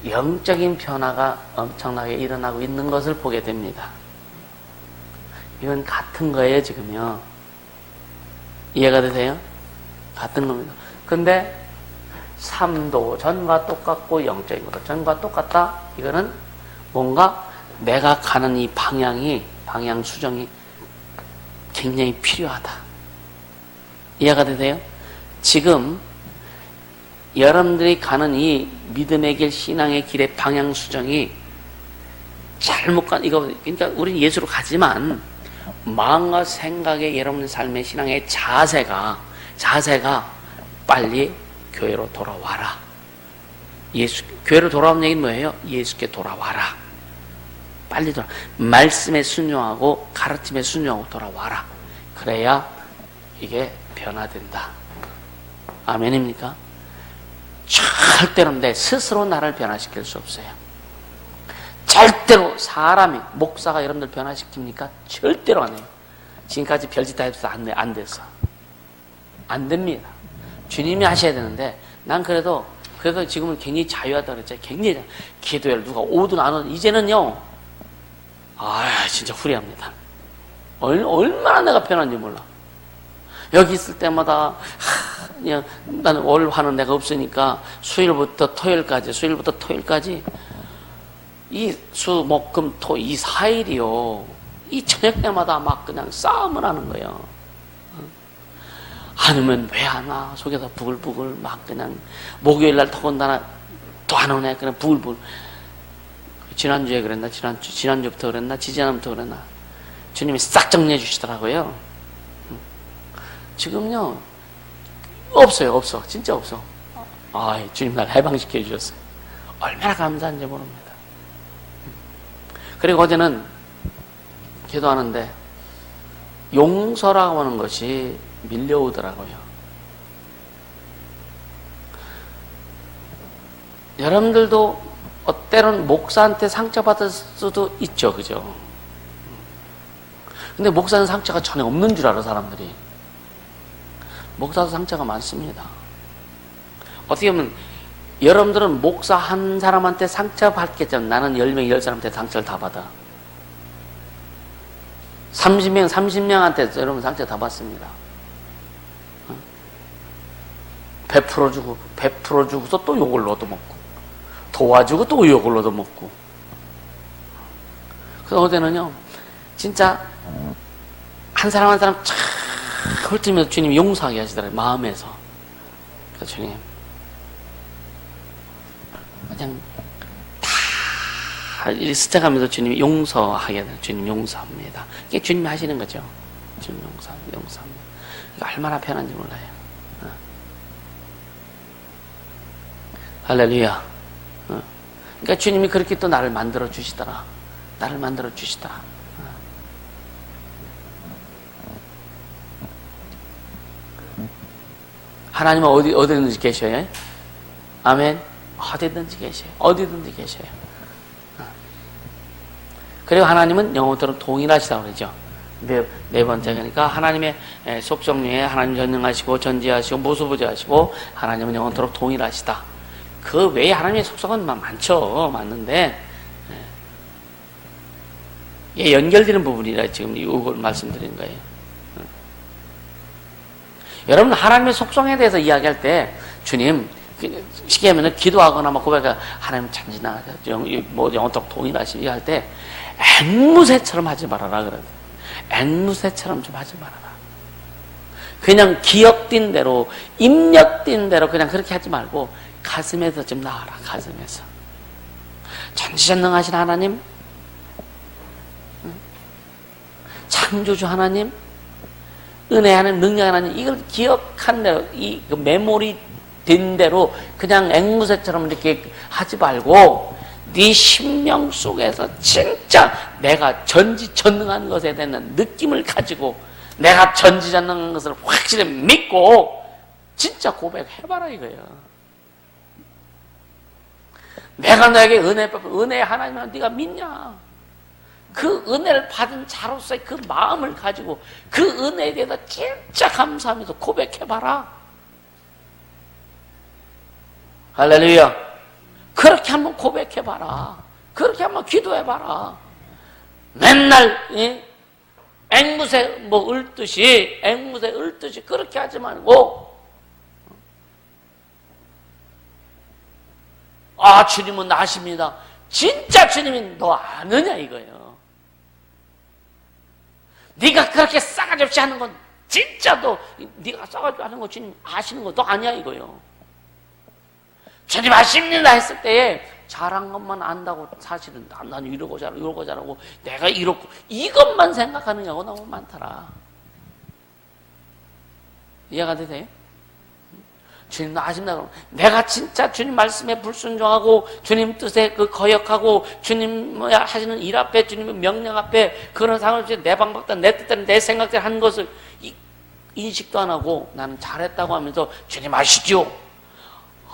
영적인 변화가 엄청나게 일어나고 있는 것을 보게 됩니다. 이건 같은 거예요, 지금요. 이해가 되세요? 같은 겁니다. 근데 삶도 전과 똑같고 영적인 것도 전과 똑같다? 이거는 뭔가 내가 가는 이 방향 수정이 굉장히 필요하다. 이해가 되세요? 지금 여러분들이 가는 이 믿음의 길, 신앙의 길의 방향 수정이 잘못 그러니까 우리는 예수로 가지만 마음과 생각의 여러분의 삶의 신앙의 자세가 빨리 교회로 돌아와라. 교회로 돌아오는 얘기는 뭐예요? 예수께 돌아와라. 빨리 말씀에 순종하고 가르침에 순종하고 돌아와라. 그래야 이게 변화된다. 아멘입니까? 절대로 내 스스로 나를 변화시킬 수 없어요. 절대로 사람이, 목사가 여러분들 변화시킵니까? 절대로 안 해요. 지금까지 별짓 다 해도 안 됐어. 안 됩니다. 주님이 하셔야 되는데, 난 그래도 지금은 굉장히 자유하다 그랬죠. 굉장히 기도회를 누가 오든 안 오든 이제는요, 진짜 후리합니다. 얼마나 내가 편한지 몰라. 여기 있을 때마다 그냥 나는 월 화는 내가 없으니까 수요일부터 토요일까지 이 수, 목, 금, 토 이 4일이요. 이 저녁 때마다 막 그냥 싸움을 하는 거예요. 안 오면 왜 안 와? 속에서 부글부글 막 그냥 목요일날 더군다나 또 안 오네. 그냥 부글부글. 지난주에 그랬나? 지난주부터 그랬나? 지지난주부터 그랬나? 주님이 싹 정리해 주시더라고요. 지금요, 없어요. 진짜 없어. 주님 날 해방시켜 주셨어요. 얼마나 감사한지 모릅니다. 그리고 어제는 기도하는데 용서라고 하는 것이 밀려오더라고요. 여러분들도 때론 목사한테 상처받을 수도 있죠. 그죠? 근데 목사는 상처가 전혀 없는 줄 알아, 사람들이. 목사도 상처가 많습니다. 어떻게 보면 여러분들은 목사 한 사람한테 상처받겠죠. 나는 10명, 10사람한테 상처를 다 받아. 30명한테 여러분 상처 다 받습니다. 베풀어주고서 또 욕을 얻어먹고, 도와주고 또 욕을 얻어먹고. 그래서 어제는요, 진짜 한 사람 한 사람 참 훑으면서 주님이 용서하게 하시더라고요. 마음에서. 그래서 주님 그냥 다 스쳐가면서 주님이 용서하게 돼요. 주님 용서합니다. 이게 주님이 하시는 거죠. 주님 용서합니다. 이거 얼마나 편한지 몰라요. 할렐루야. 그러니까 주님이 그렇게 또 나를 만들어 주시더라. 하나님은 어디든지 계셔요. 아멘. 어디든지 계셔요. 그리고 하나님은 영원토록 동일하시다고 그러죠. 네 번째, 그러니까 하나님의 속성류에 하나님 전능하시고 전지하시고 무소부지하시고 하나님은 영원토록 동일하시다. 그 외에 하나님의 속성은 많죠. 맞는데 연결되는 부분이라 지금 이걸 말씀드리는 거예요. 여러분 하나님의 속성에 대해서 이야기할 때 주님 쉽게 하면 기도하거나 고백하거나 하나님 참지나 영원토록 동일하시게 할 때 앵무새처럼 하지 말아라 그래요. 앵무새처럼 좀 하지 말아라. 그냥 기억된 대로 입력된 대로 그냥 그렇게 하지 말고 가슴에서 좀 나와라. 가슴에서 전지전능하신 하나님, 창조주 하나님, 은혜 하나님, 능력 하나님, 이걸 기억한 대로 이 메모리 된 대로 그냥 앵무새처럼 이렇게 하지 말고 네 심령 속에서 진짜 내가 전지전능한 것에 대한 느낌을 가지고 내가 전지전능한 것을 확실히 믿고 진짜 고백해봐라 이거예요. 내가 너에게 은혜 하나님을 네가 믿냐? 그 은혜를 받은 자로서의 그 마음을 가지고 그 은혜에 대해서 진짜 감사하면서 고백해봐라. 할렐루야. 그렇게 한번 고백해봐라. 그렇게 한번 기도해봐라. 맨날 앵무새 읊듯이 그렇게 하지 말고 아 주님은 아십니다. 진짜 주님이 너 아느냐 이거예요. 네가 그렇게 싸가지 없이 하는 건 진짜 너 네가 싸가지 없이 하는 거 주님 아시는 거 너 아니야 이거예요. 주님 아십니다 했을 때에 잘한 것만 안다고 사실은 난 이러고 잘하고 내가 이렇고 이것만 생각하는 경우가 너무 많더라. 이해가 되세요? 주님도 아십니다. 그럼 내가 진짜 주님 말씀에 불순종하고 주님 뜻에 그 거역하고 주님 하시는 일 앞에 주님의 명령 앞에 그런 상황에서 내 방법대로 내 뜻대로 내 생각대로 한 것을 인식도 안 하고 나는 잘했다고 하면서 주님 아시죠?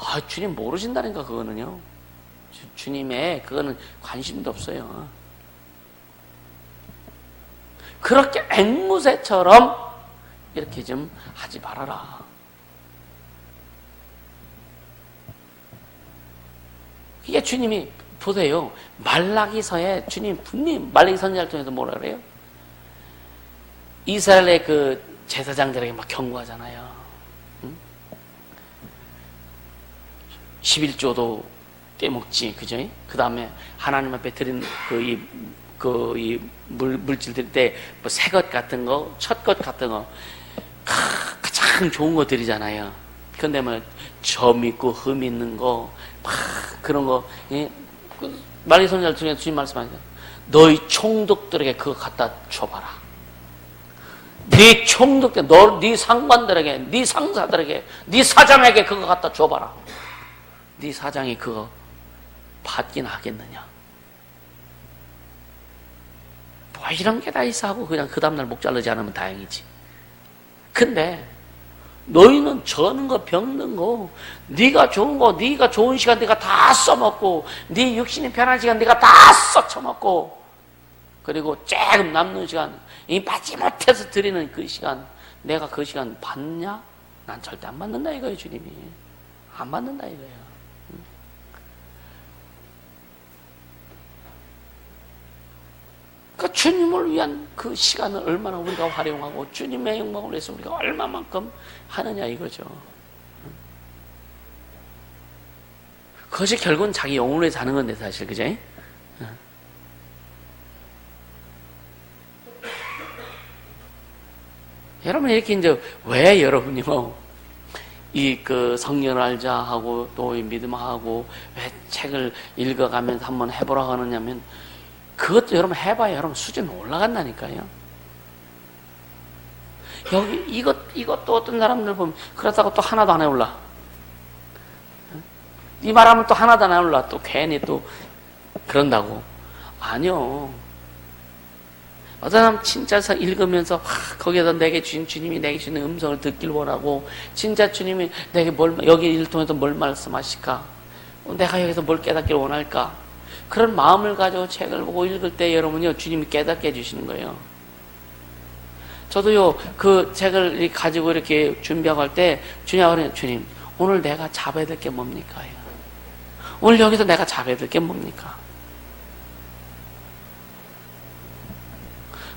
아, 주님 모르신다니까 그거는요. 주님의 그거는 관심도 없어요. 그렇게 앵무새처럼 이렇게 좀 하지 말아라. 이게 주님이 보세요. 말라기서에 주님 분명히 말라기 선지자를 통해서 뭐라 그래요? 이스라엘의 그 제사장들에게 막 경고하잖아요. 응? 11조도 떼먹지, 그죠? 그 다음에 하나님 앞에 드린 이 물질 드릴 때 뭐 새 것 같은 거, 첫 것 같은 거 가장 좋은 거 드리잖아요. 근데 뭐 점 있고 흠 있는 거 막 그런 거 말라기 선지자 중에 주님 말씀하시죠. 너희 총독들에게 그거 갖다 줘봐라. 네 총독들, 네 상관들에게, 네 상사들에게, 네 사장에게 그거 갖다 줘봐라. 네 사장이 그거 받긴 하겠느냐? 뭐 이런 게 다 있어 하고 그냥 그 다음날 목 자르지 않으면 다행이지. 근데 너희는 저는 거 병든 거 네가 좋은 거 네가 좋은 시간 네가 다 써먹고 네 육신이 편한 시간 네가 다 써쳐먹고 그리고 조금 남는 시간 이 받지 못해서 드리는 그 시간 내가 그 시간 받냐? 난 절대 안 받는다 이거예요. 주님이 안 받는다 이거예요. 그러니까 주님을 위한 그 시간을 얼마나 우리가 활용하고 주님의 영광을 위해서 우리가 얼마만큼 하느냐 이거죠. 그것이 결국은 자기 영혼을 위해서 하는 건데 사실 그죠? 여러분 이렇게 이제 왜 여러분이요 이 그 성령을 알자 하고 또 이 믿음하고 왜 책을 읽어가면서 한번 해보라고 하느냐면 그것도 여러분 해봐야 여러분 수준 올라간다니까요. 여기 이것도 어떤 사람들 보면 그렇다고 또 하나도 안 해올라. 이 말하면 또 하나도 안 해올라. 또 괜히 또 그런다고. 아니요. 어떤 사람 진짜 읽으면서 거기에서 내게 주신 주님이 내게 주신 음성을 듣길 원하고 진짜 주님이 내게 여기 일 통해서 뭘 말씀하실까? 내가 여기서 뭘 깨닫길 원할까? 그런 마음을 가지고 책을 보고 읽을 때 여러분요 주님이 깨닫게 해주시는 거예요. 저도요 그 책을 가지고 이렇게 준비하고 할 때 주님 오늘 내가 잡아야 될 게 뭡니까? 오늘 여기서 내가 잡아야 될 게 뭡니까?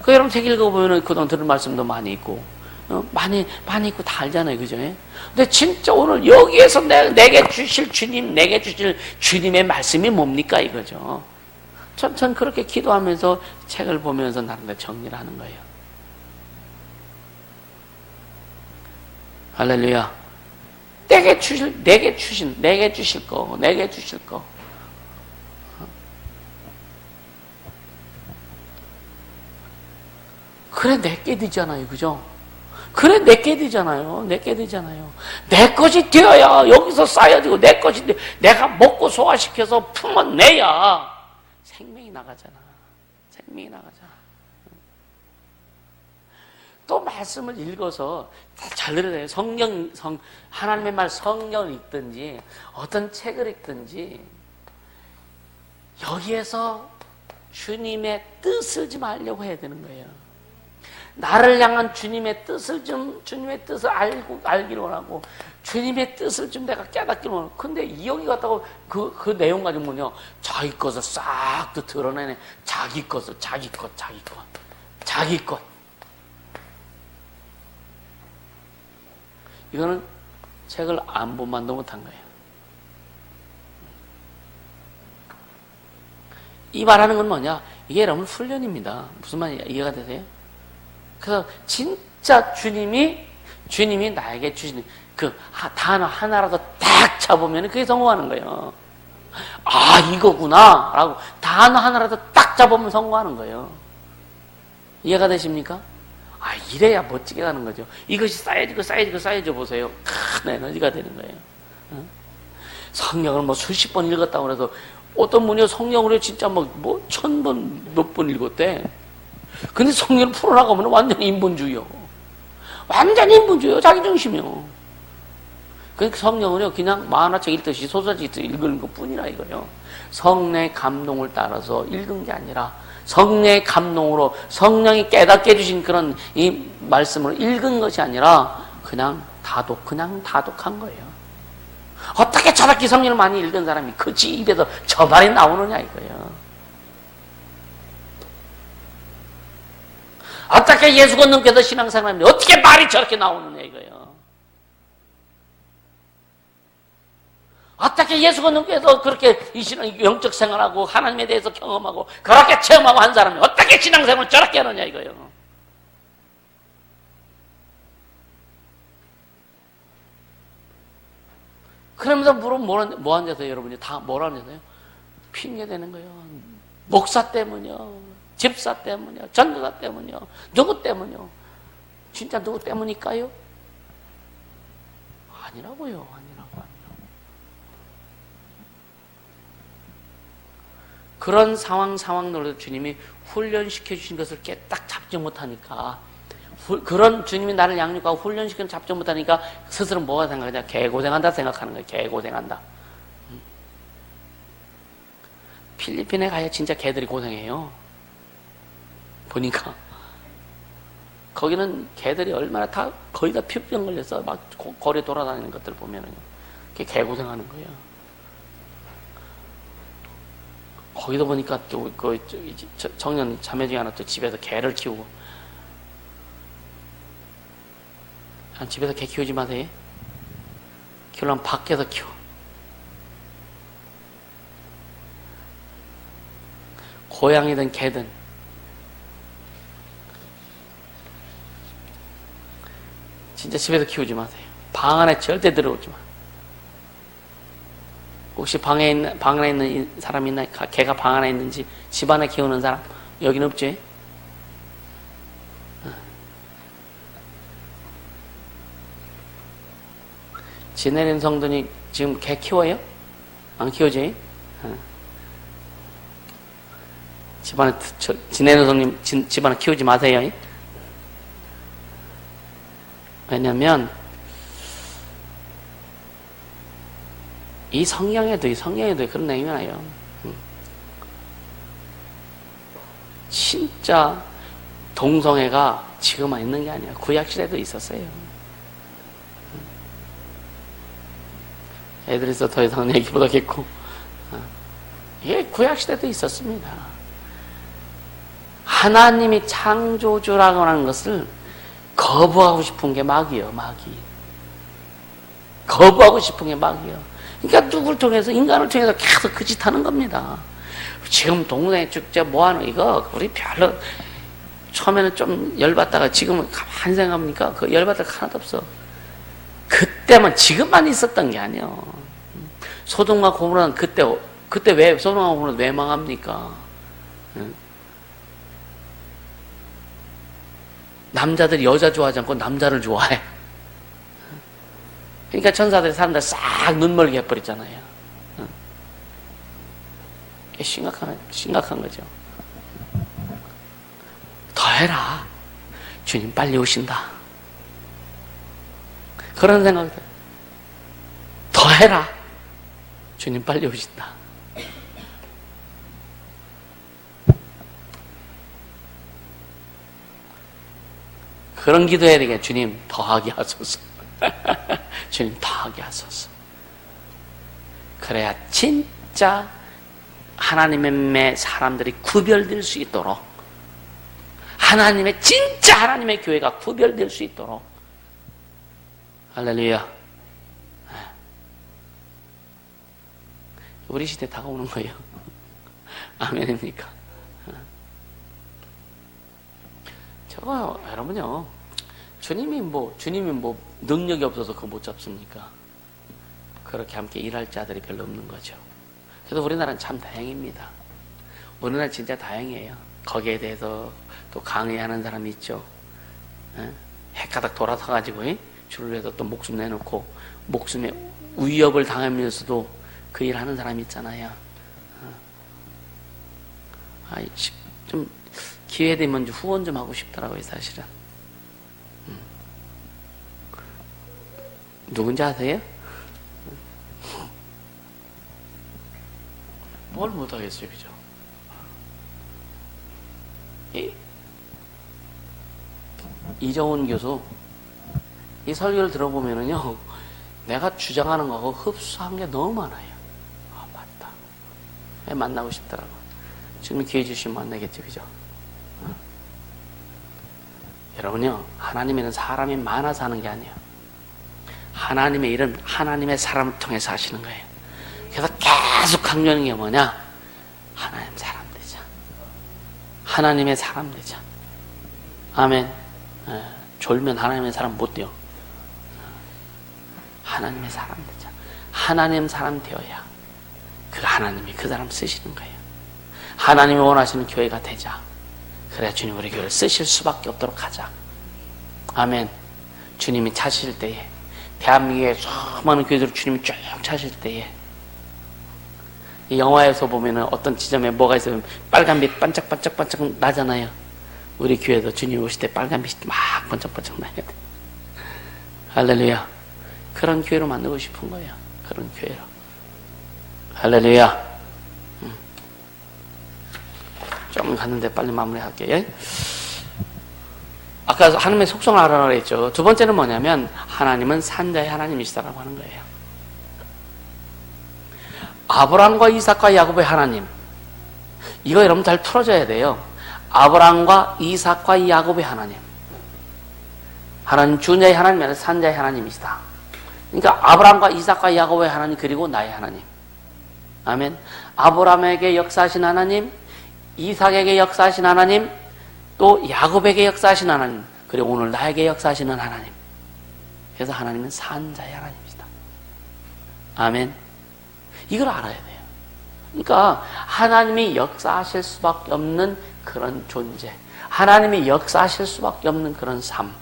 그 여러분 책 읽어보면 그동안 들은 말씀도 많이 있고 많이 있고 다 알잖아요. 그죠? 근데 진짜 오늘 여기에서 내게 주실 주님의 말씀이 뭡니까? 이거죠. 전 그렇게 기도하면서 책을 보면서 나름대로 정리를 하는 거예요. 할렐루야. 내게 주실 거. 그래, 내게 되잖아요. 그죠? 그래, 내게 되잖아요. 내게 되잖아요. 내 것이 되어야 여기서 쌓여지고 내 것이 내가 먹고 소화시켜서 품어내야 생명이 나가잖아. 생명이 나가잖아. 또 말씀을 읽어서 잘 들으세요. 하나님의 말 성경을 읽든지 어떤 책을 읽든지 여기에서 주님의 뜻을 좀 알려고 해야 되는 거예요. 나를 향한 주님의 뜻을 알기를 원하고, 주님의 뜻을 좀 내가 깨닫기를 원하고. 근데 이 여기 갔다고 그 내용 가지고 뭐냐, 자기 것을 싹 또 드러내네. 자기 것. 이거는 책을 안 본만도 못한 거예요. 이 말하는 건 뭐냐? 이게 여러분 훈련입니다. 무슨 말이 이해가 되세요? 그래서 진짜 주님이 나에게 주시는 그 단어 하나라도 딱 잡으면 그게 성공하는 거예요. 아, 이거구나 라고 단어 하나라도 딱 잡으면 성공하는 거예요. 이해가 되십니까? 아, 이래야 멋지게 가는 거죠. 이것이 쌓여지고 보세요. 큰 에너지가 되는 거예요. 성경을 뭐 수십 번 읽었다고 해서 어떤 분이 성경을 진짜 뭐 1000번 몇 번 읽었대. 근데 성경을 풀어나가면 완전히 인본주의요. 자기 중심이요. 그러니까 성경은요, 그냥 만화책 읽듯이 소설책 읽는 것 뿐이라 이거요. 성령의 감동을 따라서 읽은 게 아니라 성령의 감동으로 성령이 깨닫게 해주신 그런 이 말씀을 읽은 것이 아니라 그냥 다독한 거예요. 어떻게 저렇게 성경을 많이 읽은 사람이 그치 입에서 저 말이 나오느냐 이거예요. 어떻게 예수 건너께서 신앙생활하는데 어떻게 말이 저렇게 나오느냐 이거예요. 어떻게 예수 건너께서 그렇게 이 신앙 영적 생활하고 하나님에 대해서 경험하고 그렇게 체험하고 한 사람이 어떻게 신앙생활을 저렇게 하느냐 이거예요. 그러면서 뭐 앉아서요, 여러분이? 다 뭐라 앉아서요? 핑계 대는 거예요. 목사 때문이요. 집사 때문이요. 전도사 때문이요. 누구 때문이요? 진짜 누구 때문일까요? 아니라고요. 아니라고. 그런 상황들로 주님이 훈련시켜 주신 것을 딱 잡지 못하니까, 그런 주님이 나를 양육하고 훈련시켜 잡지 못하니까 스스로 뭐가 생각하냐? 개고생한다 생각하는 거예요. 개고생한다. 필리핀에 가야 진짜 개들이 고생해요. 보니까 거기는 개들이 얼마나 거의 다 피부병 걸려서 막 거리에 돌아다니는 것들 보면은 그게 개고생하는 거예요. 거기도 보니까 또 그 청년 자매 중에 하나 또 집에서 개를 키우고. 집에서 개 키우지 마세요. 키우려면 밖에서 키워. 고양이든 개든 진짜 집에서 키우지 마세요. 방 안에 절대 들어오지 마. 혹시 방 안에 있는 사람이 있나? 개가 방 안에 있는지 집 안에 키우는 사람? 여기는 없지? 지내는 성도니 지금 개 키워요? 안 키우지? 집안에 지내는 성님 집안에 키우지 마세요. 왜냐면 이 성경에도 그런 내용이 나요. 진짜 동성애가 지금만 있는 게 아니라 구약시대도 있었어요. 애들에서 더 이상 얘기 못하겠고, 이게 구약시대도 있었습니다. 하나님이 창조주라고 하는 것을 거부하고 싶은 게 마귀예요, 마귀. 거부하고 싶은 게 마귀예요. 그러니까 누구를 통해서, 인간을 통해서 계속 그 짓 하는 겁니다. 지금 동성애 축제 뭐 하는 이거, 우리 별로, 처음에는 좀 열받다가 지금은 가만히 생각하니까 그 열받을 하나도 없어. 지금만 있었던 게 아니에요. 소돔과 고모라는 그때 왜 소돔과 고모라는 왜 망합니까? 남자들이 여자 좋아하지 않고 남자를 좋아해. 그러니까 천사들이 사람들 싹 눈멀게 해버리잖아요. 이게 심각한 거죠. 더 해라. 주님 빨리 오신다. 그런 생각이 들어요. 더 해라. 주님 빨리 오신다. 그런 기도해야 되겠 주님 더하게 하소서. 주님 더하게 하소서. 그래야 진짜 하나님의 사람들이 구별될 수 있도록, 하나님의 진짜 하나님의 교회가 구별될 수 있도록. 할렐루야. 우리 시대 다가오는 거예요. 아멘입니까? 저거 여러분요, 주님이 뭐 능력이 없어서 그거 못 잡습니까? 그렇게 함께 일할 자들이 별로 없는 거죠. 그래서 우리나라는 참 다행입니다. 우리나라 진짜 다행이에요. 거기에 대해서 또 강의하는 사람이 있죠. 헷가닥 돌아서 가지고 줄을 해서 또 목숨 내놓고 목숨에 위협을 당하면서도 그 일 하는 사람이 있잖아요. 좀 기회 되면 후원 좀 하고 싶더라고요, 사실은. 누군지 아세요? 뭘 못하겠어요, 그죠? 이정훈 교수, 이 설교를 들어보면은요, 내가 주장하는 거하고 흡수한 게 너무 많아요. 아, 맞다. 만나고 싶더라고. 지금 기회 주시면 만나겠지, 그죠? 여러분요, 하나님에는 사람이 많아서 하는 게 아니에요. 하나님의 일은 하나님의 사람을 통해서 하시는 거예요. 그래서 계속 강조하는 게 뭐냐? 하나님 사람 되자. 하나님의 사람 되자. 아멘. 졸면 하나님의 사람 못 돼요. 하나님의 사람 되자. 하나님 사람 되어야 그 하나님이 그 사람 쓰시는 거예요. 하나님이 원하시는 교회가 되자. 그래야 주님 우리 교회를 쓰실 수밖에 없도록 하자. 아멘. 주님이 차실 때에, 대한민국의 수많은 교회들을 주님이 쭉 차실 때에, 이 영화에서 보면은 어떤 지점에 뭐가 있으면 빨간빛 반짝반짝반짝 나잖아요. 우리 교회도 주님 오실 때 빨간빛이 막 번쩍번쩍 나야 돼. 할렐루야. 그런 교회로 만들고 싶은 거예요. 그런 교회로. 할렐루야. 좀 갔는데 빨리 마무리할게요. 아까 하나님의 속성을 알아라 그랬죠. 두 번째는 뭐냐면 하나님은 산자의 하나님이시다라고 하는 거예요. 아브라함과 이삭과 야곱의 하나님, 이거 여러분 잘 풀어줘야 돼요. 아브라함과 이삭과 야곱의 하나님, 하나님 주자의 하나님 아니라 산자의 하나님이시다. 그러니까 아브라함과 이삭과 야곱의 하나님, 그리고 나의 하나님. 아멘. 아브라함에게 역사하신 하나님, 이삭에게 역사하신 하나님, 또 야곱에게 역사하신 하나님, 그리고 오늘 나에게 역사하시는 하나님. 그래서 하나님은 산자의 하나님이시다. 아멘. 이걸 알아야 돼요. 그러니까 하나님이 역사하실 수밖에 없는 그런 존재, 하나님이 역사하실 수밖에 없는 그런 삶,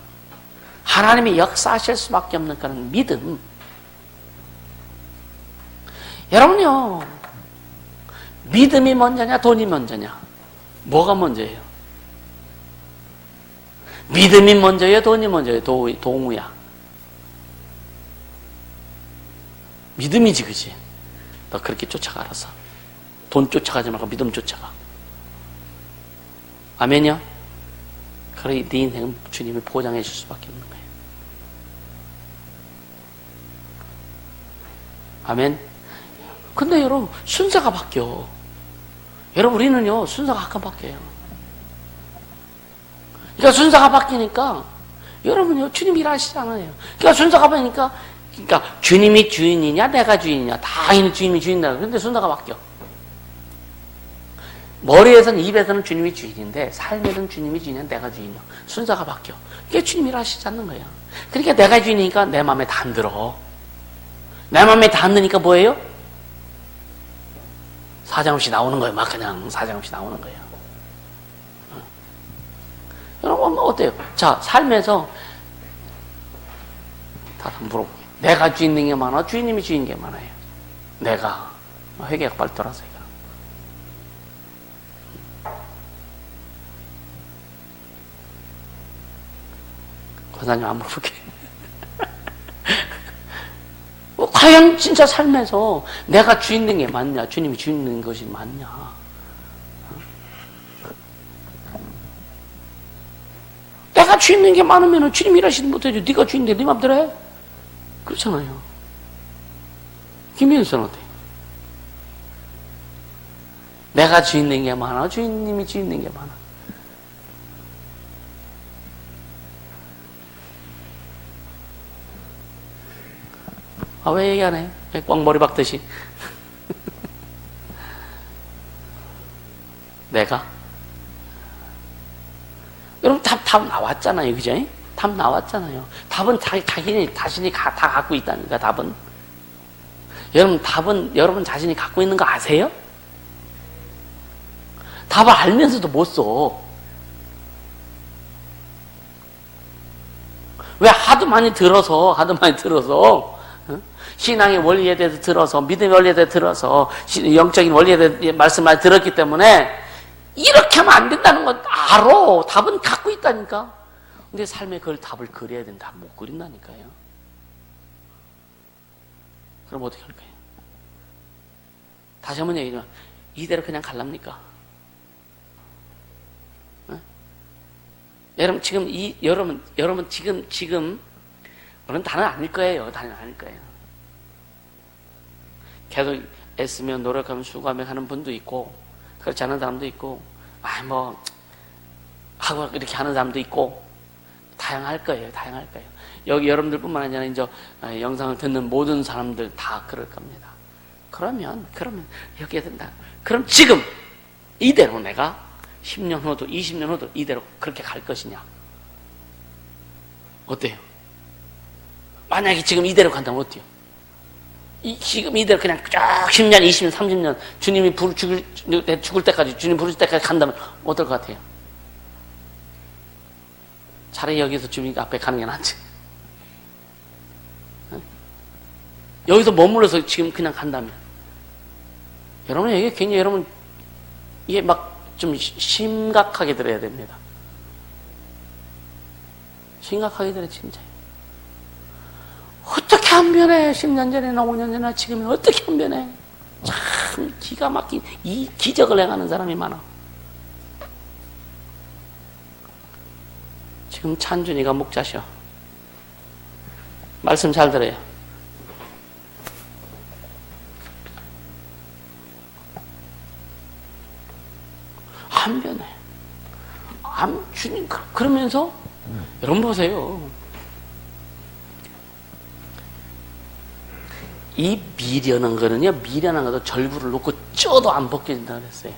하나님이 역사하실 수밖에 없는 그런 믿음. 여러분요, 믿음이 먼저냐 돈이 먼저냐? 뭐가 먼저예요? 믿음이 먼저예요 돈이 먼저예요? 동우야. 믿음이지, 그치? 너 그렇게 쫓아가, 알아서. 돈 쫓아가지 말고 믿음 쫓아가. 아멘이요? 그래, 네 인생은 주님이 보장해 줄 수밖에 없는 거예요. 아멘. 근데 여러분, 순서가 바뀌어. 여러분, 우리는요, 순서가 가끔 바뀌어요. 그러니까 순서가 바뀌니까, 여러분요, 주님이 일하시잖아요. 그러니까 순서가 바뀌니까, 그러니까 주님이 주인이냐, 내가 주인이냐, 당연히 주님이 주인이다. 그런데 순서가 바뀌어. 머리에서는, 입에서는 주님이 주인인데, 삶에서는 주님이 주인이냐, 내가 주인이냐. 순서가 바뀌어. 그게 주님이 일하시지 않는 거예요. 그러니까 내가 주인이니까 내 마음에 다 안 들어. 내 마음에 다 안 드니까 뭐예요? 사정없이 나오는 거예요. 막 그냥 사정없이 나오는 거예요. 여러분, 그럼 어때요? 자, 삶에서 다 물어볼게요. 내가 주인 있는 게 많아? 주인님이 주인 게 많아요? 내가. 회개가 빨리 돌아서 이거. 권사님 안 물어볼게. 과연 진짜 삶에서 내가 주인 있는 게 맞냐? 주님이 주인 있는 것이 맞냐? 내가 주인 있는 게 많으면 주님 일하시지 못해줘. 네가 주인인데 네 맘대로 해? 그렇잖아요. 김현수는 어때? 내가 주인 있는 게 많아? 주인님이 주인 있는 게 많아? 아, 왜 얘기 안 해? 꽉 머리 박듯이. 내가? 여러분, 답 나왔잖아요. 그죠? 답 나왔잖아요. 답은 자신이 다 갖고 있다니까, 답은. 여러분, 답은 여러분 자신이 갖고 있는 거 아세요? 답을 알면서도 못 써. 왜 하도 많이 들어서, 신앙의 원리에 대해서 들어서, 믿음의 원리에 대해서 들어서, 영적인 원리에 대해서 말씀 많이 들었기 때문에, 이렇게 하면 안 된다는 건 알아. 답은 갖고 있다니까. 근데 삶에 그걸 답을 그려야 된다. 못 그린다니까요. 그럼 어떻게 할까요? 다시 한번 얘기하면, 이대로 그냥 갈랍니까? 여러분, 여러분, 지금, 여러분, 다는 아닐 거예요. 다는 아닐 거예요. 계속 애쓰면, 노력하면, 수고하면 하는 분도 있고, 그렇지 않은 사람도 있고, 하고 이렇게 하는 사람도 있고, 다양할 거예요. 다양할 거예요. 여기 여러분들뿐만 아니라, 이제, 영상을 듣는 모든 사람들 다 그럴 겁니다. 그러면, 여기에 된다. 그럼 지금, 이대로 내가 10년 후도, 20년 후도 이대로 그렇게 갈 것이냐? 어때요? 만약에 지금 이대로 간다면 어때요? 지금 이대로 그냥 쫙 10년, 20년, 30년 주님이 죽을 때까지, 주님 부르실 때까지 간다면 어떨 것 같아요? 차라리 여기서 주님 앞에 가는 게 낫지. 여기서 머물러서 지금 그냥 간다면. 여러분, 이게 굉장히 여러분, 이게 막 좀 심각하게 들어야 됩니다. 심각하게 들어야 진짜요. 어떻게 안 변해? 10년 전이나 5년 전이나 지금은 어떻게 안 변해? 참 기가 막힌 이 기적을 행하는 사람이 많아. 지금 찬준이가 목자셔. 말씀 잘 들어요. 안 변해. 주님, 그러면서, 여러분 보세요. 이 미련한 것도 절부를 놓고 쪄도 안 벗겨진다 그랬어요.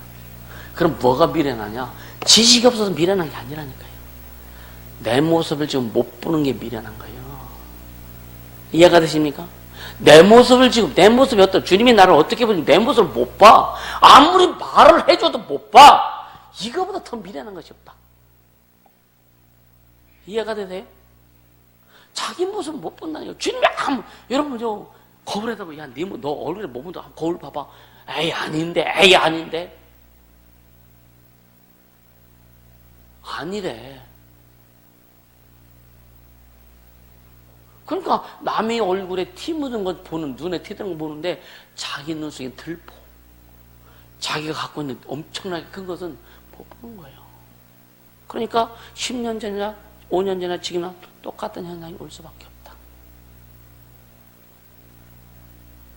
그럼 뭐가 미련하냐? 지식이 없어서 미련한 게 아니라니까요. 내 모습을 지금 못 보는 게 미련한 거예요. 이해가 되십니까? 내 모습이 어떤, 주님이 나를 어떻게 보니 내 모습을 못 봐. 아무리 말을 해줘도 못 봐. 이거보다 더 미련한 것이 없다. 이해가 되세요? 자기 모습 못 본다니까. 주님이 여러분, 거울에다 봐. 야, 너 얼굴에 몸도 거울 봐봐. 에이, 아닌데. 아니래. 그러니까 남의 얼굴에 티 묻은 거 눈에 티 든 거 보는데 자기 눈 속에 들보. 자기가 갖고 있는 엄청나게 큰 것은 못 보는 거예요. 그러니까 10년 전이나 5년 전이나 지금이나 똑같은 현상이 올 수밖에 없다.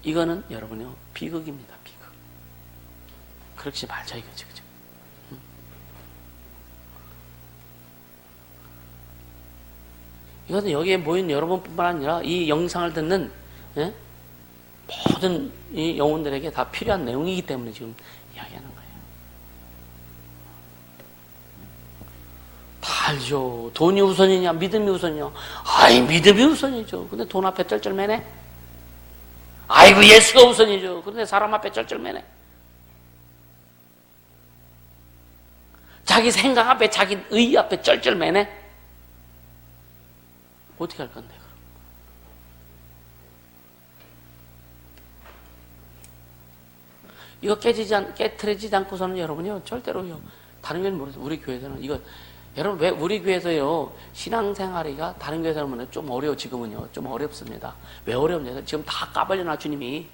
이거는 여러분요, 비극입니다. 비극. 그렇지 말자 이거지. 그죠? 이것은 여기에 모인 여러분뿐만 아니라 이 영상을 듣는 모든 이 영혼들에게 다 필요한 내용이기 때문에 지금 이야기하는 거예요. 다 알죠. 돈이 우선이냐 믿음이 우선이냐. 아이, 믿음이 우선이죠. 근데 돈 앞에 쩔쩔매네. 아이고, 예수가 우선이죠. 그런데 사람 앞에 쩔쩔매네. 자기 생각 앞에, 자기 의 앞에 쩔쩔매네? 어떻게 할 건데, 그럼? 이거 깨트려지지 않고서는 여러분요, 절대로요, 다른 교회는 모르겠어요. 우리 교회에서는 이거, 여러분, 왜 우리 교회에서요, 신앙생활이가 다른 교회에서는 좀 지금은요, 좀 어렵습니다. 왜 어렵냐? 지금 다 까발려놔, 주님이.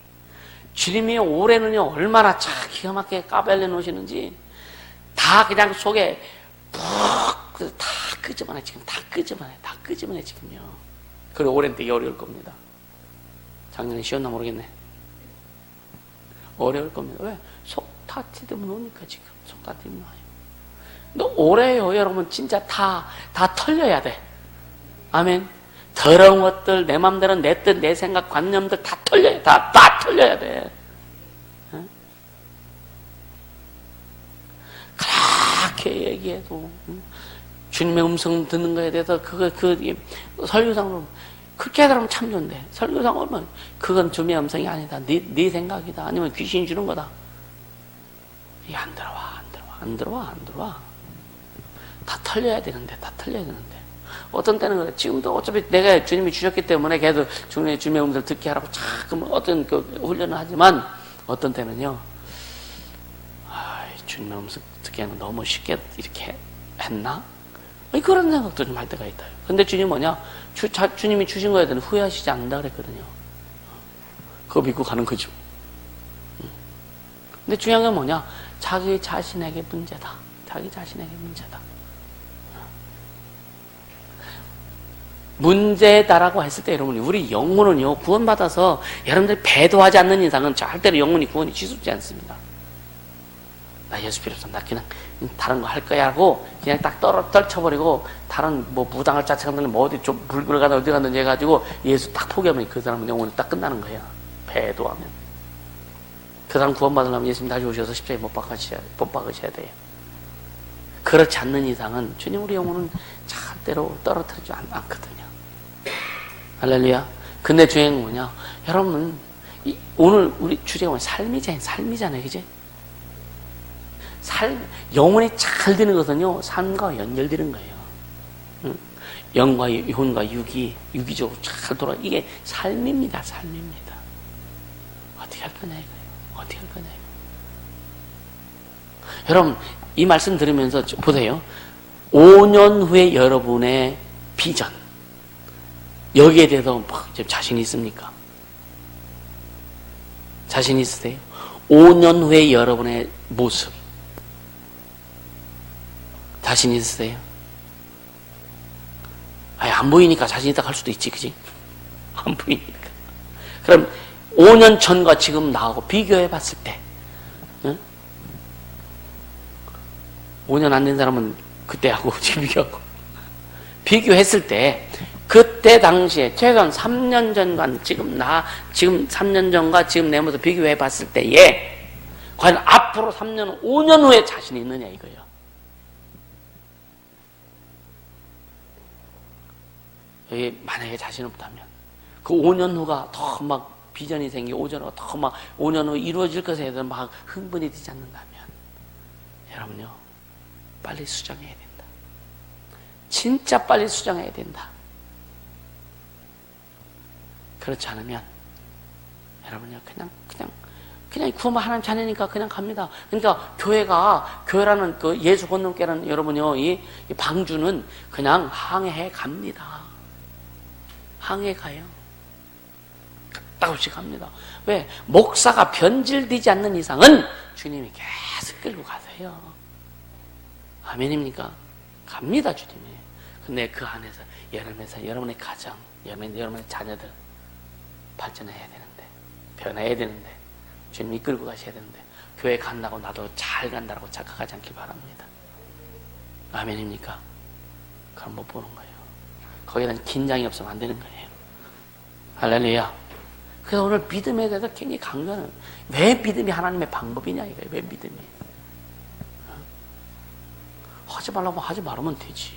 주님이 올해는요, 얼마나 참 기가 막히게 까발려 놓으시는지, 다 그냥 속에 다 끄집어내, 지금 다 끄집어내, 지금요. 그래, 올해는 되게 어려울 겁니다. 작년에 쉬었나 모르겠네. 어려울 겁니다. 왜? 속 다 튀면 오니까 지금. 속 다 튀면 와요. 너 올해요, 여러분, 진짜 다 털려야 돼. 아멘. 더러운 것들, 내 맘대로 내 뜻, 내 생각, 관념들 다 털려야 돼. 다 털려야 돼. 응? 그렇게 얘기해도, 응? 주님의 음성 듣는 거에 대해서 설교상으로 그렇게 하더라면 참 좋은데, 설교상으로는 그건 주님의 음성이 아니다. 네 생각이다. 아니면 귀신이 주는 거다. 이게 안 들어와. 다 털려야 되는데. 어떤 때는 그래. 지금도 어차피 내가 주님이 주셨기 때문에 계속 주님의 음성을 듣게 하라고 자꾸 어떤 훈련을 하지만, 어떤 때는요, 주님의 음성 듣기에는 너무 쉽게 이렇게 했나? 그런 생각도 좀 할 때가 있다. 근데 주님 뭐냐? 주님이 주신 거에 대해서 후회하시지 않는다 그랬거든요. 그거 믿고 가는 거죠. 근데 중요한 건 뭐냐? 자기 자신에게 문제다. 문제다라고 했을 때 여러분이, 우리 영혼은요, 구원받아서 여러분들이 배도하지 않는 이상은 절대로 영혼이 구원이 지속되지 않습니다. 나 예수 필요 없어. 나 그냥 다른 거 할 거야 하고 그냥 딱 떨쳐버리고, 다른 뭐 무당을 짜증내는 뭐 어디 좀 불굴 가다 어디 갔는지 해가지고 예수 딱 포기하면 그 사람은 영혼이 딱 끝나는 거야. 배도하면. 그 사람 구원받으려면 예수님 다시 오셔서 십자가에 못 박으셔야 돼요. 그렇지 않는 이상은 주님 우리 영혼은 절대로 떨어뜨리지 않거든요. 할렐루야. 근데 중요한 건 뭐냐? 여러분, 오늘 우리 주제가 뭐냐? 삶이잖아요. 그지? 영혼이 잘 되는 것은요, 삶과 연결되는 거예요. 응? 영과 혼과 유기적으로 잘 돌아. 이게 삶입니다. 어떻게 할 거냐, 이거예요. 여러분, 이 말씀 들으면서 보세요. 5년 후에 여러분의 비전, 여기에 대해서 자신 있습니까? 자신 있으세요? 5년 후에 여러분의 모습, 자신 있으세요? 안 보이니까 자신 있다고 할 수도 있지, 그지? 안 보이니까. 그럼 5년 전과 지금 나하고 비교해 봤을 때, 응? 5년 안 된 사람은 그때하고 지금 비교했을 때, 그때 당시에 최소한 3년 전과 지금 3년 전과 지금 내 모습 비교해 봤을 때에 과연 앞으로 3년, 5년 후에 자신이 있느냐 이거예요. 여기 만약에 자신 없다면 그 5년 후가 더 막 비전이 생기고 5년 후가 더 막 5년 후 이루어질 것에 대해서 막 흥분이 되지 않는다면, 여러분요, 빨리 수정해야 된다. 진짜 빨리 수정해야 된다. 그렇지 않으면 여러분요, 그냥 구원 하나님 자녀니까 그냥 갑니다. 그러니까 교회라는 그 예수 권능께라는 여러분요, 이 방주는 그냥 항해해 갑니다. 항해 가요. 없이 갑니다. 왜? 목사가 변질되지 않는 이상은 주님이 계속 끌고 가세요. 아멘입니까? 갑니다, 주님이. 근데 그 안에서 여러분의 가정, 여러분의 자녀들 발전해야 되는데, 변해야 되는데, 주님이 끌고 가셔야 되는데, 교회 간다고 나도 잘 간다고 착각하지 않길 바랍니다. 아멘입니까? 그럼 못 보는 거예요. 거기에 대한 긴장이 없으면 안 되는 거예요. 할렐루야. 그래서 오늘 믿음에 대해서 굉장히 강조하는, 왜 믿음이 하나님의 방법이냐 이거예요. 왜 믿음이. 하지 말라고 하지 말으면 되지.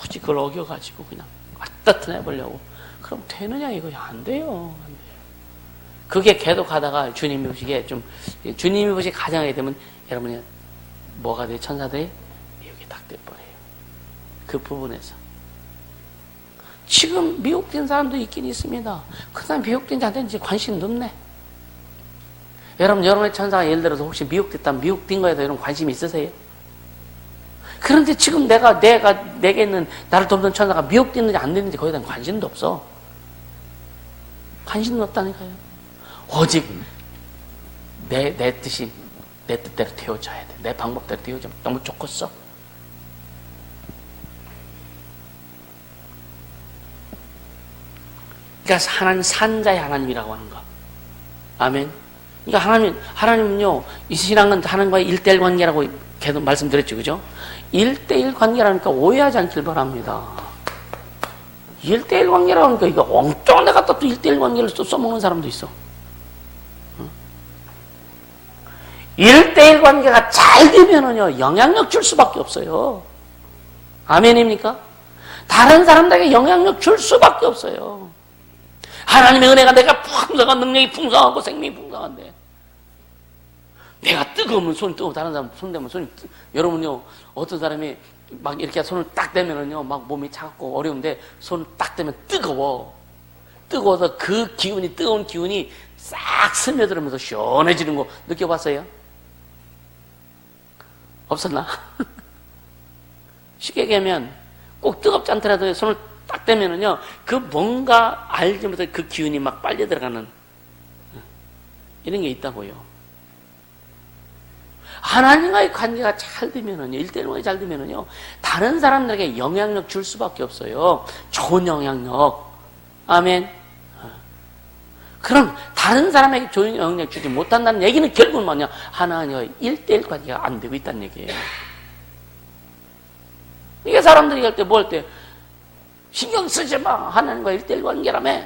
굳이 그걸 어겨가지고 그냥 왔다 해보려고 그럼 되느냐 이거야. 안 돼요. 그게 계속 하다가 주님이 보시기에 가정하게 되면 여러분이 뭐가 돼? 천사들이 미혹이 딱 돼버려요. 그 부분에서. 지금 미혹된 사람도 있긴 있습니다. 그 사람 미혹된 자한테는 이제 관심도 없네. 여러분, 여러분의 천사가 예를 들어서 혹시 미혹됐다면 미혹된 거에 대해 여러분 관심이 있으세요? 그런데 지금 내게 있는 나를 돕는 천사가 미혹됐는지 안 됐는지 거기에 대한 관심도 없어. 관심도 없다니까요. 오직 내 뜻이 내 뜻대로 되어져야 돼. 내 방법대로 되어지면 너무 좋겠어. 그러니까 하나님 산자의 하나님이라고 하는 거. 아멘. 그러니까 하나님은요, 이 신앙은 하나님과의 1대1 관계라고 계속 말씀드렸죠. 그죠? 1대1 관계라니까 오해하지 않길 바랍니다. 1대1 관계라고 하니까 이거 엉뚱한 데 갖다 또 1대1 관계를 또 써먹는 사람도 있어. 1대1 관계가 잘 되면은요, 영향력 줄 수밖에 없어요. 아멘입니까? 다른 사람들에게 영향력 줄 수밖에 없어요. 하나님의 은혜가 내가 풍성한 능력이 풍성하고 생명이 풍성한데 내가 뜨거우면 손이 뜨거워 다른 사람 손 대면 손이 여러분요 어떤 사람이 막 이렇게 손을 딱 대면은요 막 몸이 차갑고 어려운데 손을 딱 대면 뜨거워서 그 기운이 뜨거운 기운이 싹 스며들면서 시원해지는 거 느껴봤어요? 없었나? 쉽게 얘기하면 꼭 뜨겁지 않더라도 손을 딱 대면은요, 그 뭔가 알지 못해 그 기운이 막 빨려 들어가는 이런 게 있다고요. 하나님과의 관계가 잘 되면은요, 1대1 관계가 잘 되면은요, 다른 사람들에게 영향력 줄 수밖에 없어요. 좋은 영향력. 아멘. 그럼 다른 사람에게 좋은 영향력 주지 못한다는 얘기는 결국은 뭐냐? 하나님과의 1대1 관계가 안 되고 있다는 얘기예요. 이게 사람들이 할 때 뭐 할 때 신경 쓰지 마. 하나님과 1대1 관계라며.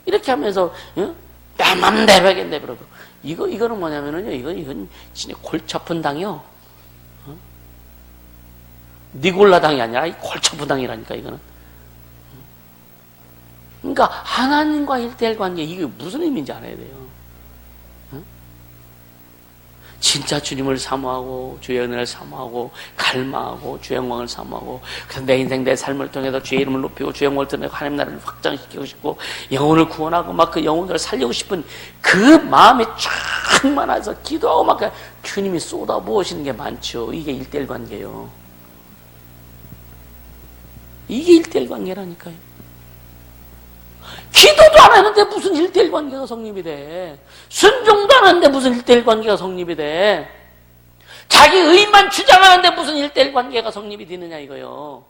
이렇게 하면서, 내 맘대로 하겠네. 그러고. 이거는 뭐냐면은요, 이건 진짜 골치 아픈 당이요. 니골라 당이 아니라 골치 아픈 당이라니까, 이거는. 그러니까, 하나님과 1대1 관계, 이게 무슨 의미인지 알아야 돼요. 진짜 주님을 사모하고 주의 은혜를 사모하고 갈망하고 주의 영광을 사모하고 그래서 내 인생 내 삶을 통해서 주의 이름을 높이고 주의 영광을 통해서 하나님 나라를 확장시키고 싶고 영혼을 구원하고 막 그 영혼을 살리고 싶은 그 마음이 충만해서 기도하고 막 주님이 쏟아부으시는 게 많죠. 이게 1대1 관계예요. 이게 1대1 관계라니까요. 기도도 안 하는데 무슨 1대1 관계가 성립이 돼? 순종도 안 하는데 무슨 1대1 관계가 성립이 돼? 자기 의만 주장하는데 무슨 1대1 관계가 성립이 되느냐 이거요.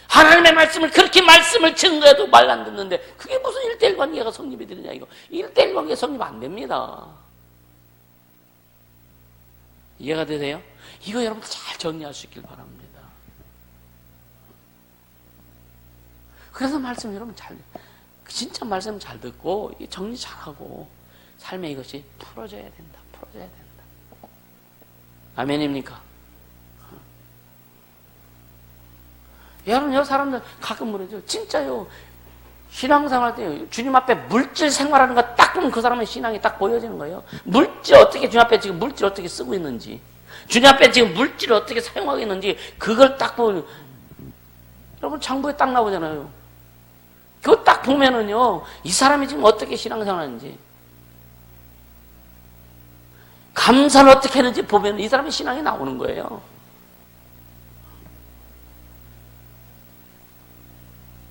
하나님의 말씀을 그렇게 말씀을 증거해도 말 안 듣는데 그게 무슨 1대1 관계가 성립이 되느냐 이거. 1대1 관계 성립 안 됩니다. 이해가 되세요? 이거 여러분 잘 정리할 수 있길 바랍니다. 그래서 말씀 여러분 진짜 말씀 잘 듣고 정리 잘하고 삶에 이것이 풀어져야 된다. 아멘입니까? 여러분 여 사람들 가끔 그러죠. 진짜요. 신앙생활 때 주님 앞에 물질 생활하는 거 딱 보면 그 사람의 신앙이 딱 보여지는 거예요. 물질 어떻게 주님 앞에 지금 물질 어떻게 쓰고 있는지 주님 앞에 지금 물질을 어떻게 사용하고 있는지 그걸 딱 보면 여러분 장부에 딱 나오잖아요. 그거 딱 보면은요, 이 사람이 지금 어떻게 신앙생활 하는지, 감사를 어떻게 하는지 보면 이 사람의 신앙이 나오는 거예요.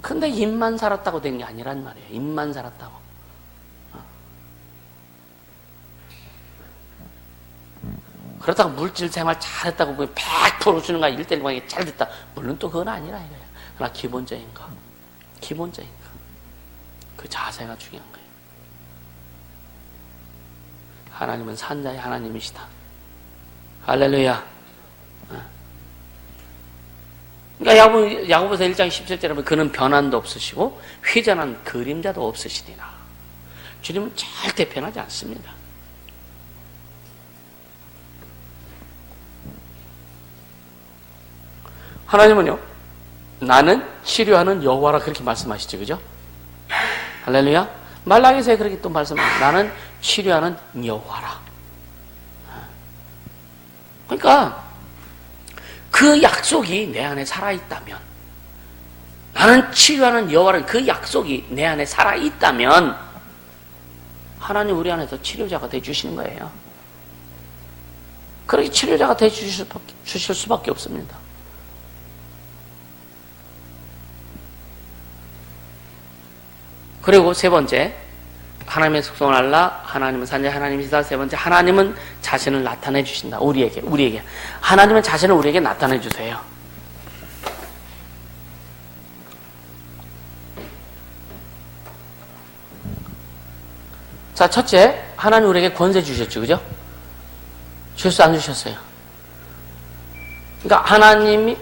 근데 입만 살았다고 된 게 아니란 말이에요. 입만 살았다고. 그렇다고 물질 생활 잘했다고 100% 주는 거야. 1대1 관계 잘 됐다. 물론 또 그건 아니라 이거예요. 그러나 기본적인 거. 그 자세가 중요한 거예요. 하나님은 산자의 하나님이시다. 할렐루야. 그러니까 야고보서 1장 17절에 보면 그는 변함도 없으시고 회전한 그림자도 없으시니라. 주님은 절대 변하지 않습니다. 하나님은요, 나는 치료하는 여호와라 그렇게 말씀하시죠. 그죠? 할렐루야. 말라기서에 그렇게 또 말씀합니다. 나는 치료하는 여호와라. 그러니까 그 약속이 내 안에 살아있다면, 나는 치료하는 여호와는 그 약속이 내 안에 살아있다면 하나님 우리 안에서 치료자가 되어주시는 거예요. 그렇게 치료자가 되어주실 수밖에 없습니다. 그리고 세 번째, 하나님의 속성을 알라. 하나님은 산자 하나님이시다. 세 번째, 하나님은 자신을 나타내 주신다. 우리에게. 하나님은 자신을 우리에게 나타내 주세요. 자, 첫째, 하나님 우리에게 권세 주셨죠. 그죠? 주셨어요? 안 주셨어요? 그러니까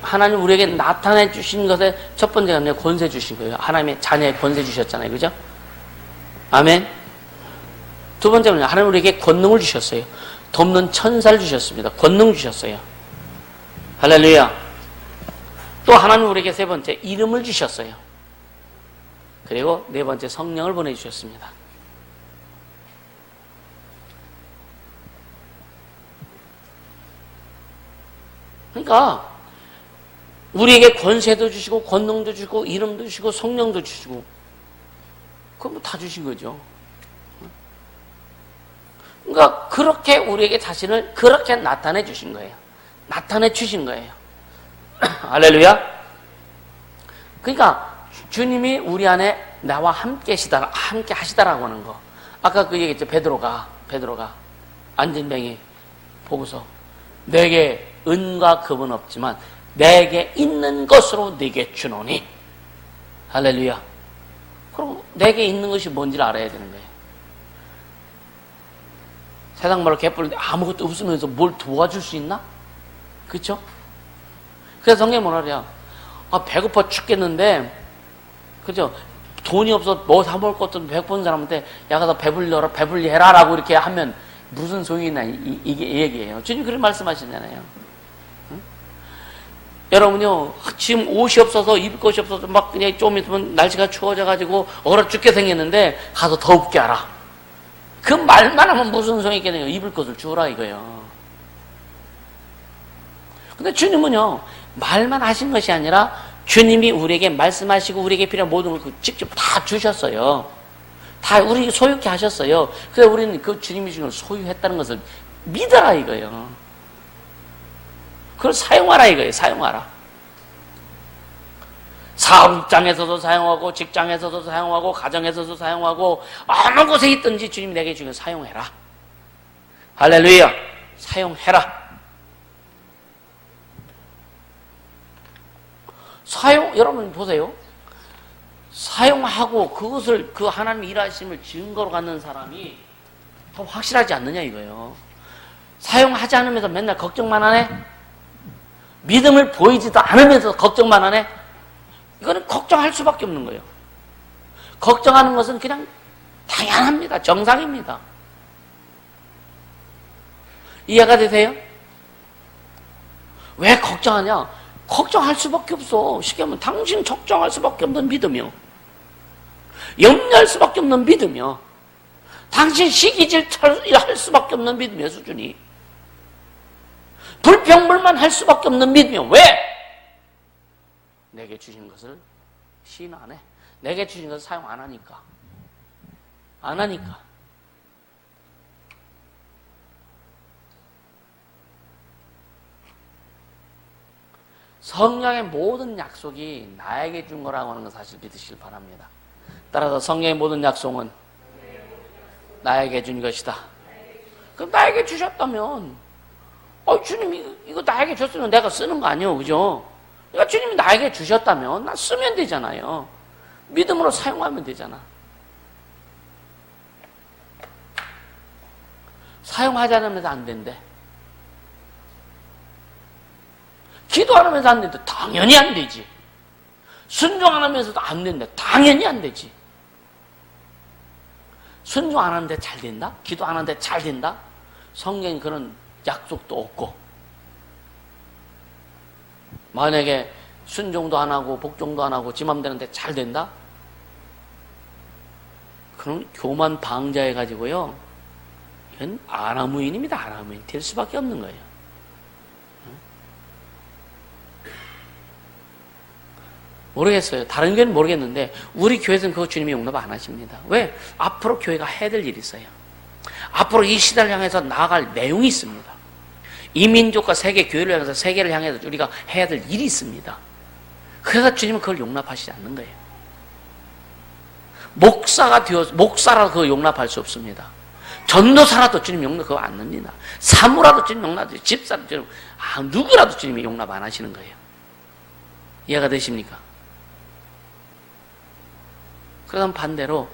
하나님 우리에게 나타내 주신 것의 첫 번째가 권세 주신 거예요. 하나님의 자녀의 권세 주셨잖아요. 그죠? 아멘. 두 번째는 하나님 우리에게 권능을 주셨어요. 돕는 천사를 주셨습니다. 권능 주셨어요. 할렐루야. 또 하나님 우리에게 세 번째 이름을 주셨어요. 그리고 네 번째 성령을 보내주셨습니다. 그러니까 우리에게 권세도 주시고 권능도 주시고 이름도 주시고 성령도 주시고 그건 뭐 다 주신 거죠. 그러니까 그렇게 우리에게 자신을 그렇게 나타내 주신 거예요. 나타내 주신 거예요. 할렐루야. 그러니까 주님이 우리 안에 나와 함께 하시다라고 하는 거. 아까 그 얘기했죠. 베드로가 안진뱅이 보고서 내게 은과 금은 없지만 내게 있는 것으로 네게 주노니. 할렐루야. 그럼 내게 있는 것이 뭔지를 알아야 되는 거예요. 세상 말로 개뿔인데 아무것도 없으면서 뭘 도와줄 수 있나? 그렇죠? 그래서 성경이 뭐라 그래요? 배고파 죽겠는데, 그죠? 돈이 없어 뭐 사 먹을 것도 배고픈 사람한테 야 가서 배불리 해라라고 이렇게 하면 무슨 소용이 있나 이게 얘기예요. 주님 그런 말씀하시잖아요. 응? 여러분요 지금 옷이 없어서 입을 것이 없어서 막 그냥 좀 있으면 날씨가 추워져가지고 얼어 죽게 생겼는데 가서 더웁게 하라. 그 말만 하면 무슨 소용이 있겠네요. 입을 것을 주라 이거예요. 근데 주님은요 말만 하신 것이 아니라 주님이 우리에게 말씀하시고 우리에게 필요한 모든 걸 직접 다 주셨어요. 다 우리 소유케 하셨어요. 그래서 우리는 그 주님이 주신 걸 소유했다는 것을 믿어라 이거예요. 그걸 사용하라 이거예요. 사용하라. 사업장에서도 사용하고 직장에서도 사용하고 가정에서도 사용하고 어느 곳에 있든지 주님이 내게 주신 걸 사용해라. 할렐루야. 사용해라. 여러분 보세요. 사용하고 그것을 그 하나님의 일하심을 증거로 갖는 사람이 더 확실하지 않느냐 이거예요. 사용하지 않으면서 맨날 걱정만 하네? 믿음을 보이지도 않으면서 걱정만 하네? 이거는 걱정할 수밖에 없는 거예요. 걱정하는 것은 그냥 당연합니다. 정상입니다. 이해가 되세요? 왜 걱정하냐? 걱정할 수밖에 없어. 쉽게 하면 당신 걱정할 수밖에 없는 믿음이요. 염려할 수밖에 없는 믿음이요. 당신 시기질 할 수밖에 없는 믿음이요. 수준이. 불평불만 할 수밖에 없는 믿음이요. 왜? 내게 주신 것을 시인 안 해. 내게 주신 것을 사용 안 하니까. 안 하니까. 성령의 모든 약속이 나에게 준 거라고 하는 건 사실 믿으시길 바랍니다. 따라서 성령의 모든 약속은 나에게 준 것이다. 그럼 나에게 주셨다면 주님이 이거 나에게 줬으면 내가 쓰는 거 아니에요. 그죠? 그러니까 주님이 나에게 주셨다면 나 쓰면 되잖아요. 믿음으로 사용하면 되잖아. 사용하지 않으면서 안 된대. 기도 안 하면서 안 된다. 당연히 안 되지. 순종 안 하면서도 안 된다. 당연히 안 되지. 순종 안 하는데 잘 된다? 기도 안 하는데 잘 된다? 성경에 그런 약속도 없고. 만약에 순종도 안 하고 복종도 안 하고 지 맘 되는데 잘 된다? 그럼 교만 방자해가지고요. 이건 아나무인입니다. 아나무인. 될 수밖에 없는 거예요. 모르겠어요. 다른 교회는 모르겠는데 우리 교회에서는 그거 주님이 용납 안 하십니다. 왜? 앞으로 교회가 해야 될 일이 있어요. 앞으로 이 시대를 향해서 나아갈 내용이 있습니다. 이 민족과 세계, 교회를 향해서 세계를 향해서 우리가 해야 될 일이 있습니다. 그래서 주님은 그걸 용납하시지 않는 거예요. 목사라도 그거 용납할 수 없습니다. 전도사라도 주님 용납 그거 안 합니다. 사무라도 주님 용납하지, 집사라도 주님, 누구라도 주님이 용납 안 하시는 거예요. 이해가 되십니까? 그러면 반대로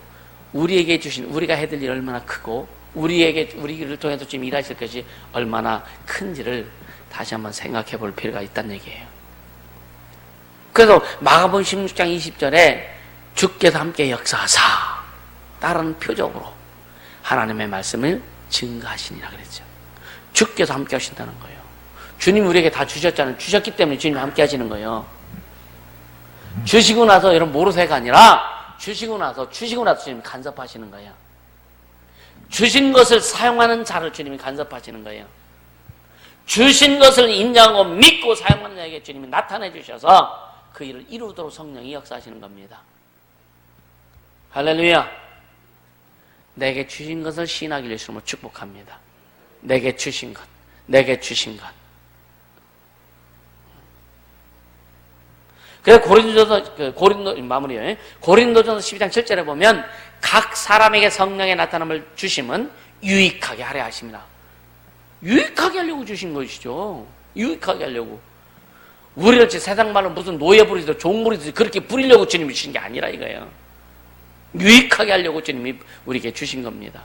우리에게 주신, 우리가 해야 될 일이 얼마나 크고 우리를 통해서 지금 일하실 것이 얼마나 큰지를 다시 한번 생각해 볼 필요가 있다는 얘기예요. 그래서 마가복음 16장 20절에 주께서 함께 역사하사 다른 표적으로 하나님의 말씀을 증거하시니라 그랬죠. 주께서 함께 하신다는 거예요. 주님이 우리에게 다 주셨잖아요. 주셨기 때문에 주님이 함께 하시는 거예요. 주시고 나서 여러분 모르세가 아니라 주시고 나서 주님이 간섭하시는 거예요. 주신 것을 사용하는 자를 주님이 간섭하시는 거예요. 주신 것을 인정하고 믿고 사용하는 자에게 주님이 나타내 주셔서 그 일을 이루도록 성령이 역사하시는 겁니다. 할렐루야. 내게 주신 것을 신하기를 예수님으로 축복합니다. 내게 주신 것, 내게 주신 것. 그래서 고린도전서 12장 7절에 보면 각 사람에게 성령의 나타남을 주심은 유익하게 하려 하십니다. 유익하게 하려고 주신 것이죠. 유익하게 하려고. 우리를 세상 말로 무슨 노예 부리듯 종 부리듯 그렇게 부리려고 주님이 주신 게 아니라 이거예요. 유익하게 하려고 주님이 우리에게 주신 겁니다.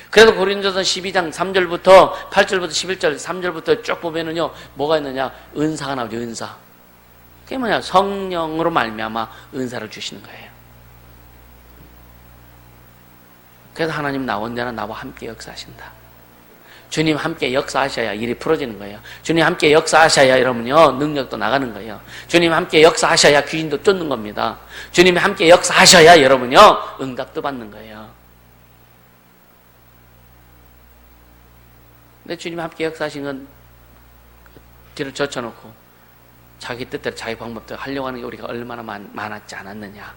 그래서 고린도전서 12장 3절부터 8절부터 11절 3절부터 쭉 보면은요, 뭐가 있느냐? 은사가 나오죠. 은사. 그게 뭐냐? 성령으로 말미암아 은사를 주시는 거예요. 그래서 하나님 나 언제나 나와 함께 역사하신다. 주님 함께 역사하셔야 일이 풀어지는 거예요. 주님 함께 역사하셔야 여러분요 능력도 나가는 거예요. 주님 함께 역사하셔야 귀신도 쫓는 겁니다. 주님이 함께 역사하셔야 여러분요 응답도 받는 거예요. 근데 주님이 함께 역사하신 건 뒤를 젖혀놓고 자기 뜻대로 자기 방법대로 하려고 하는 게 우리가 얼마나 많았지 않았느냐.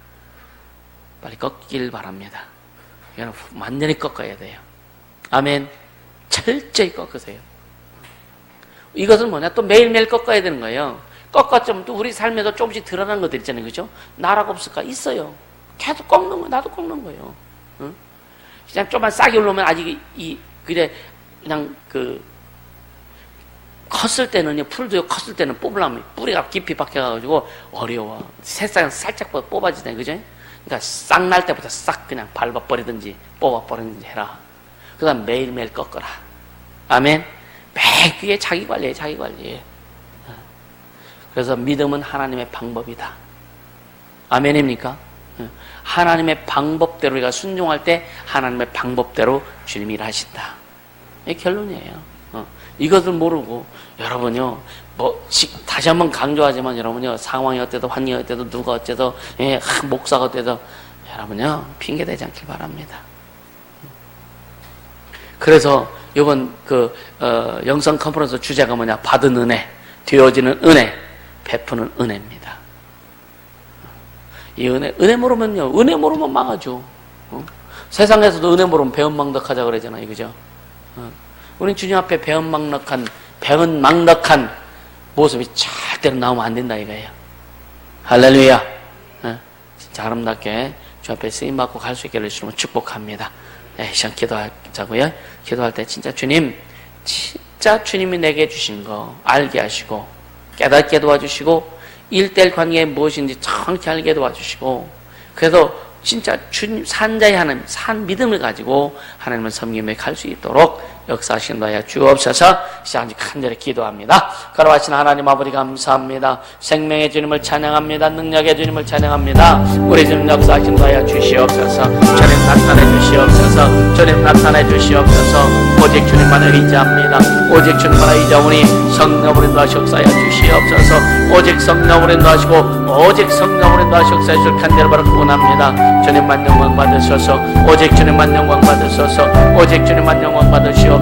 빨리 꺾길 바랍니다. 이거는 완전히 꺾어야 돼요. 아멘. 철저히 꺾으세요. 이것은 뭐냐? 또 매일매일 꺾어야 되는 거예요. 꺾었지만 또 우리 삶에도 조금씩 드러나는 것들 있잖아요. 그죠? 나라가 없을까? 있어요. 계속 꺾는 거예요. 나도 꺾는 거예요. 응? 그냥 좀만 싹이 올라오면 아직 그냥 컸을 때는요, 풀도요, 컸을 때는 뽑으려면 뿌리가 깊이 박혀가지고 어려워. 새싹은 살짝 뽑아지잖아요. 그죠? 그러니까 싹 날 때부터 싹 그냥 밟아버리든지 뽑아버리든지 해라. 그 다음 매일매일 꺾어라. 아멘. 매일 그게 자기 관리예요. 자기 관리. 그래서 믿음은 하나님의 방법이다. 아멘입니까? 하나님의 방법대로 우리가 순종할 때 하나님의 방법대로 주님이 일하신다. 이게 결론이에요. 이것을 모르고 여러분요, 다시 한번 강조하지만 여러분요, 상황이 어때도 환경이 어때도 누가 어때도 목사가 어때도 여러분요 핑계 대지 않길 바랍니다. 그래서 이번 영성 컨퍼런스 주제가 뭐냐? 받은 은혜, 되어지는 은혜, 베푸는 은혜입니다. 이 은혜 모르면요, 은혜 모르면 망하죠. 세상에서도 은혜 모르면 배은망덕하자 그러잖아요, 그죠? 우린 주님 앞에 배은망덕한 모습이 절대로 나오면 안 된다 이거예요. 할렐루야. 진짜 아름답게 주 앞에 쓰임받고 갈 수 있기를 주님을 축복합니다. 시간 기도하자고요. 기도할 때 진짜 주님이 내게 주신 거 알게 하시고 깨닫게 도와주시고 1:1 관계에 무엇인지 정확히 알게 도와주시고, 그래서 진짜 주님 산자의 하나님 산 믿음을 가지고 하나님을 섬기며 갈 수 있도록 역사하신다 하여 주옵소서. 시간 간절히 기도합니다. 걸어가신 하나님 아버지 감사합니다. 생명의 주님을 찬양합니다. 능력의 주님을 찬양합니다. 우리 주님 역사하신다 하여 주시옵소서. 주님 나타내 주시옵소서. 주님 나타내 주시옵소서. 오직 주님만을 의지합니다. 오직 주님만을 의지하오니 성령으로 인도하시 역사하여 주시옵소서. 오직 성령으로 인도하시고 오직 성령으로 인도하시 역사해 주실 간절히 바라 구원합니다. 주님만 영광 받으소서. 오직 주님만 영광 받으소서. 오직 주님만 영광 받으시옵소서.